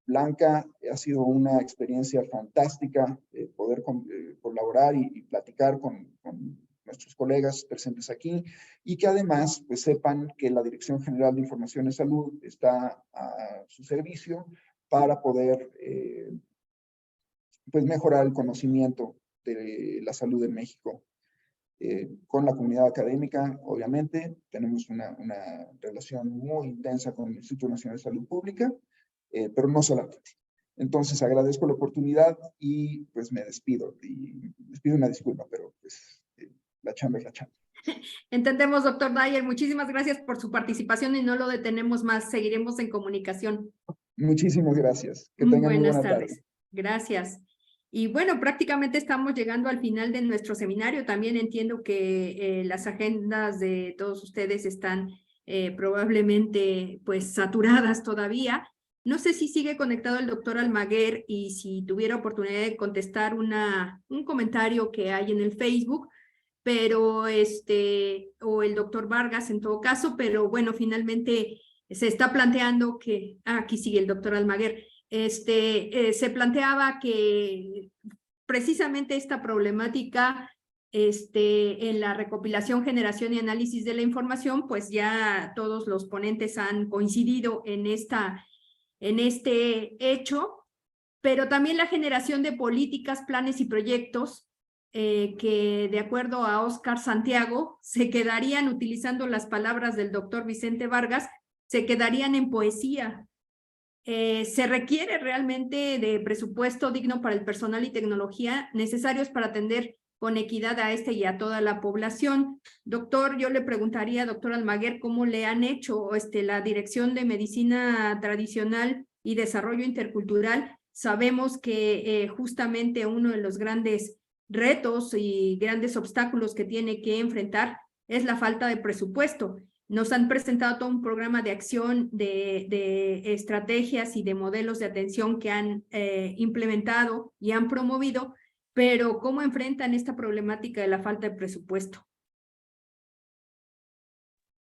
Blanca, ha sido una experiencia fantástica poder colaborar y platicar con nuestros colegas presentes aquí, y que además pues sepan que la Dirección General de Información y Salud está a su servicio para poder pues mejorar el conocimiento de la salud en México. Con la comunidad académica, obviamente, tenemos una relación muy intensa con el Instituto Nacional de Salud Pública, pero no solamente. Entonces, agradezco la oportunidad y pues me despido. Y les pido una disculpa, pero pues la chamba es la chamba. Entendemos, doctor Dyer. Muchísimas gracias por su participación y no lo detenemos más. Seguiremos en comunicación. Muchísimas gracias. Que tengan muy buena tardes. tarde. Gracias. Y bueno, prácticamente estamos llegando al final de nuestro seminario. También entiendo que las agendas de todos ustedes están probablemente pues saturadas todavía. No sé si sigue conectado el doctor Almaguer y si tuviera oportunidad de contestar un comentario que hay en el Facebook, pero o el doctor Vargas en todo caso, pero bueno, finalmente se está planteando que, aquí sigue el doctor Almaguer, se planteaba que precisamente esta problemática en la recopilación, generación y análisis de la información, pues ya todos los ponentes han coincidido en este hecho, pero también la generación de políticas, planes y proyectos que, de acuerdo a Óscar Santiago, se quedarían, utilizando las palabras del doctor Vicente Vargas, se quedarían en poesía. Se requiere realmente de presupuesto digno para el personal y tecnología necesarios para atender con equidad a y a toda la población. Doctor, yo le preguntaría, doctor Almaguer, ¿cómo le han hecho la Dirección de Medicina Tradicional y Desarrollo Intercultural? Sabemos que justamente uno de los grandes retos y grandes obstáculos que tiene que enfrentar es la falta de presupuesto. Nos han presentado todo un programa de acción, de estrategias y de modelos de atención que han implementado y han promovido, pero ¿cómo enfrentan esta problemática de la falta de presupuesto?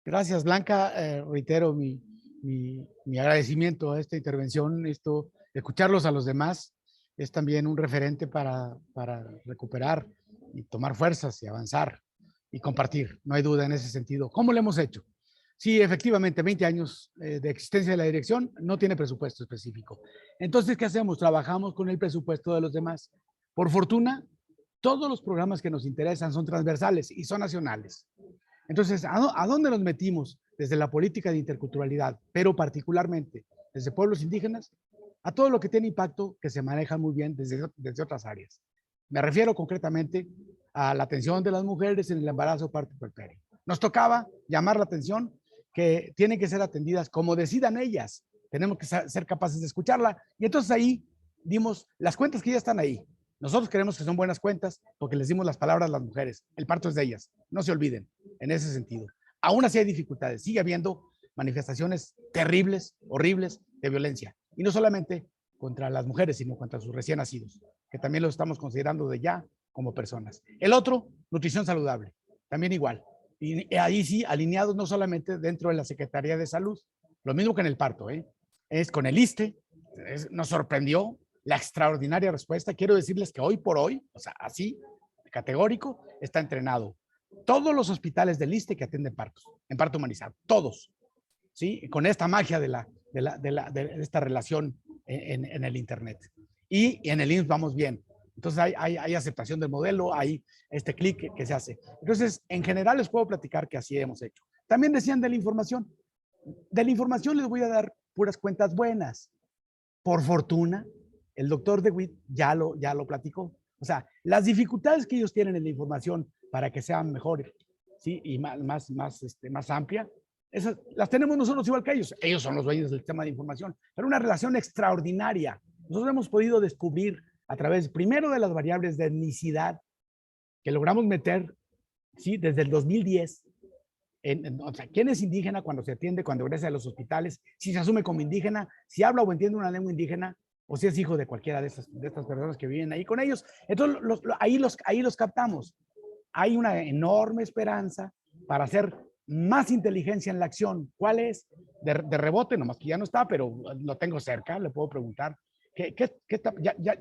Gracias, Blanca. Reitero mi agradecimiento a esta intervención. Escucharlos a los demás es también un referente para recuperar y tomar fuerzas y avanzar y compartir. No hay duda en ese sentido. ¿Cómo lo hemos hecho? Sí, efectivamente, 20 años de existencia de la dirección no tiene presupuesto específico. Entonces, ¿qué hacemos? Trabajamos con el presupuesto de los demás. Por fortuna, todos los programas que nos interesan son transversales y son nacionales. Entonces, ¿a dónde nos metimos? Desde la política de interculturalidad, pero particularmente desde pueblos indígenas, a todo lo que tiene impacto que se maneja muy bien desde otras áreas. Me refiero concretamente a la atención de las mujeres en el embarazo, parto y puerperio. Nos tocaba llamar la atención que tienen que ser atendidas como decidan ellas. Tenemos que ser capaces de escucharla. Y entonces ahí dimos las cuentas que ya están ahí. Nosotros creemos que son buenas cuentas porque les dimos las palabras a las mujeres. El parto es de ellas. No se olviden en ese sentido. Aún así hay dificultades. Sigue habiendo manifestaciones terribles, horribles de violencia. Y no solamente contra las mujeres, sino contra sus recién nacidos, que también los estamos considerando de ya como personas. El otro, nutrición saludable. También igual. Y ahí sí, alineados no solamente dentro de la Secretaría de Salud, lo mismo que en el parto, es con el ISSSTE. Nos sorprendió la extraordinaria respuesta. Quiero decirles que hoy por hoy, o sea, así, categórico, está entrenado todos los hospitales del ISSSTE que atienden partos, en parto humanizado, todos, ¿sí? Con esta magia de esta relación en el Internet. Y en el IMSS vamos bien. Entonces hay aceptación del modelo, hay este clic que se hace. Entonces, en general les puedo platicar que así hemos hecho. También decían de la información. De la información les voy a dar puras cuentas buenas. Por fortuna, el doctor DeWitt ya lo platicó. O sea, las dificultades que ellos tienen en la información para que sean mejores, ¿sí? Y más amplia, esas las tenemos nosotros igual que ellos. Ellos son los dueños del sistema de información, pero una relación extraordinaria. Nosotros hemos podido descubrir a través, primero, de las variables de etnicidad que logramos meter, ¿sí? Desde el 2010. O sea, ¿quién es indígena cuando se atiende, cuando regresa a los hospitales? Si se asume como indígena, si habla o entiende una lengua indígena, o si es hijo de cualquiera de estas personas que viven ahí con ellos. Entonces, ahí los captamos. Hay una enorme esperanza para hacer más inteligencia en la acción. ¿Cuál es? De rebote, nomás que ya no está, pero lo tengo cerca, le puedo preguntar.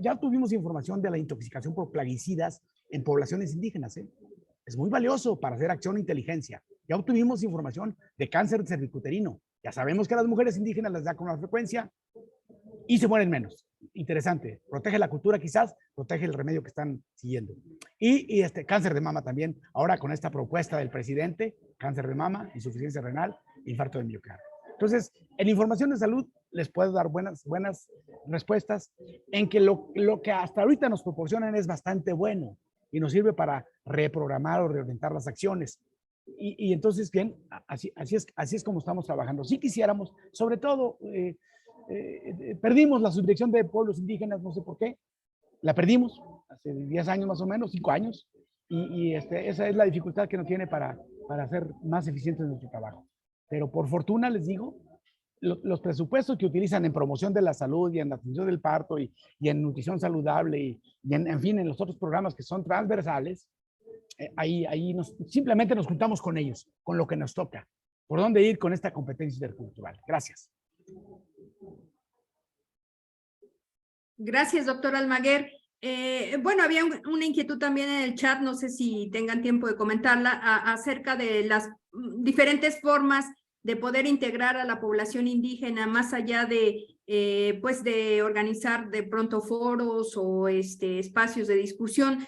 Ya tuvimos información de la intoxicación por plaguicidas en poblaciones indígenas. Es muy valioso para hacer acción e inteligencia. Ya obtuvimos información de cáncer cervicuterino. Ya sabemos que a las mujeres indígenas les da con más frecuencia y se mueren menos. Interesante. Protege la cultura quizás, protege el remedio que están siguiendo. Y cáncer de mama también. Ahora con esta propuesta del presidente, cáncer de mama, insuficiencia renal, infarto de miocardio. Entonces, en información de salud les puedo dar buenas respuestas en que lo que hasta ahorita nos proporcionan es bastante bueno y nos sirve para reprogramar o reorientar las acciones. Y entonces, bien, así es como estamos trabajando. Si quisiéramos, sobre todo, perdimos la subdirección de pueblos indígenas, no sé por qué, la perdimos hace 10 años más o menos, 5 años, y esa es la dificultad que nos tiene para hacer más eficientes nuestro trabajo. Pero por fortuna, les digo, los presupuestos que utilizan en promoción de la salud y en la atención del parto y en nutrición saludable y en fin, en los otros programas que son transversales, ahí simplemente nos juntamos con ellos, con lo que nos toca. ¿Por dónde ir con esta competencia intercultural? Gracias. Gracias, doctor Almaguer. Bueno, había una inquietud también en el chat, no sé si tengan tiempo de comentarla, acerca de las diferentes formas de poder integrar a la población indígena, más allá de, pues, de organizar de pronto foros o espacios de discusión.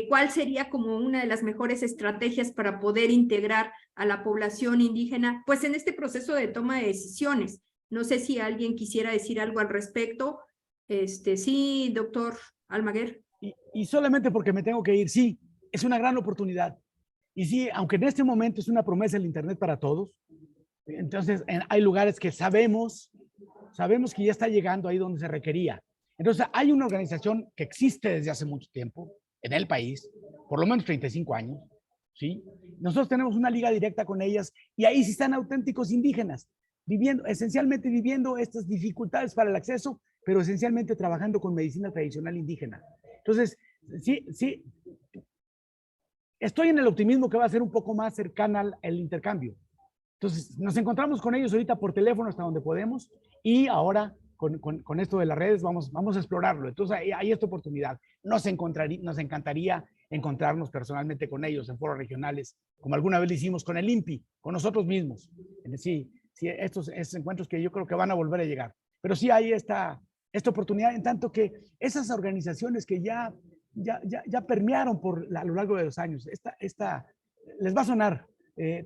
¿Cuál sería como una de las mejores estrategias para poder integrar a la población indígena, pues, en este proceso de toma de decisiones? No sé si alguien quisiera decir algo al respecto. Sí, doctor Almaguer. Y solamente porque me tengo que ir, sí, es una gran oportunidad. Y sí, aunque en este momento es una promesa el Internet para todos, entonces hay lugares que sabemos que ya está llegando ahí donde se requería. Entonces hay una organización que existe desde hace mucho tiempo en el país, por lo menos 35 años, ¿sí? Nosotros tenemos una liga directa con ellas y ahí sí están auténticos indígenas, esencialmente viviendo estas dificultades para el acceso, pero esencialmente trabajando con medicina tradicional indígena. Entonces, sí, estoy en el optimismo que va a ser un poco más cercana al intercambio. Entonces, nos encontramos con ellos ahorita por teléfono hasta donde podemos y ahora con esto de las redes vamos a explorarlo. Entonces, hay esta oportunidad. Nos encantaría encontrarnos personalmente con ellos en foros regionales, como alguna vez lo hicimos con el INPI, con nosotros mismos. Sí, estos encuentros que yo creo que van a volver a llegar. Pero sí hay esta oportunidad, en tanto que esas organizaciones que ya permearon a lo largo de los años, les va a sonar.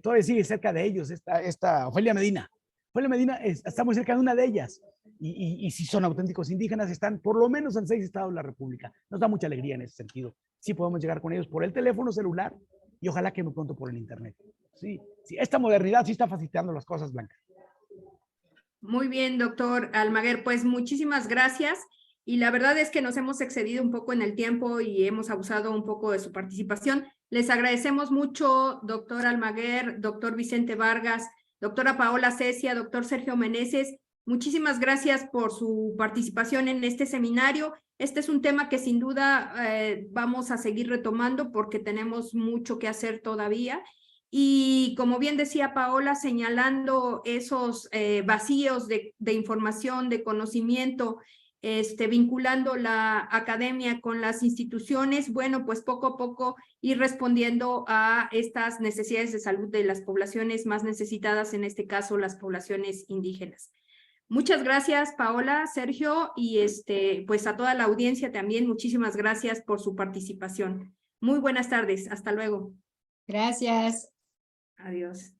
Todavía sigue cerca de ellos, esta Ofelia Medina. Ofelia Medina está muy cerca de una de ellas. Y si son auténticos indígenas, están por lo menos en 6 estados de la República. Nos da mucha alegría en ese sentido. Sí podemos llegar con ellos por el teléfono celular y ojalá que muy pronto por el internet. Sí, esta modernidad sí está facilitando las cosas, Blanca. Muy bien, doctor Almaguer, pues muchísimas gracias. Y la verdad es que nos hemos excedido un poco en el tiempo y hemos abusado un poco de su participación. Les agradecemos mucho, doctor Almaguer, doctor Vicente Vargas, doctora Paola Cecia, doctor Sergio Meneses. Muchísimas gracias por su participación en este seminario. Este es un tema que sin duda vamos a seguir retomando porque tenemos mucho que hacer todavía. Y como bien decía Paola, señalando esos vacíos de información, de conocimiento, vinculando la academia con las instituciones, bueno, pues poco a poco ir respondiendo a estas necesidades de salud de las poblaciones más necesitadas, en este caso las poblaciones indígenas. Muchas gracias, Paola, Sergio, y pues a toda la audiencia también, muchísimas gracias por su participación. Muy buenas tardes, hasta luego. Gracias. Adiós.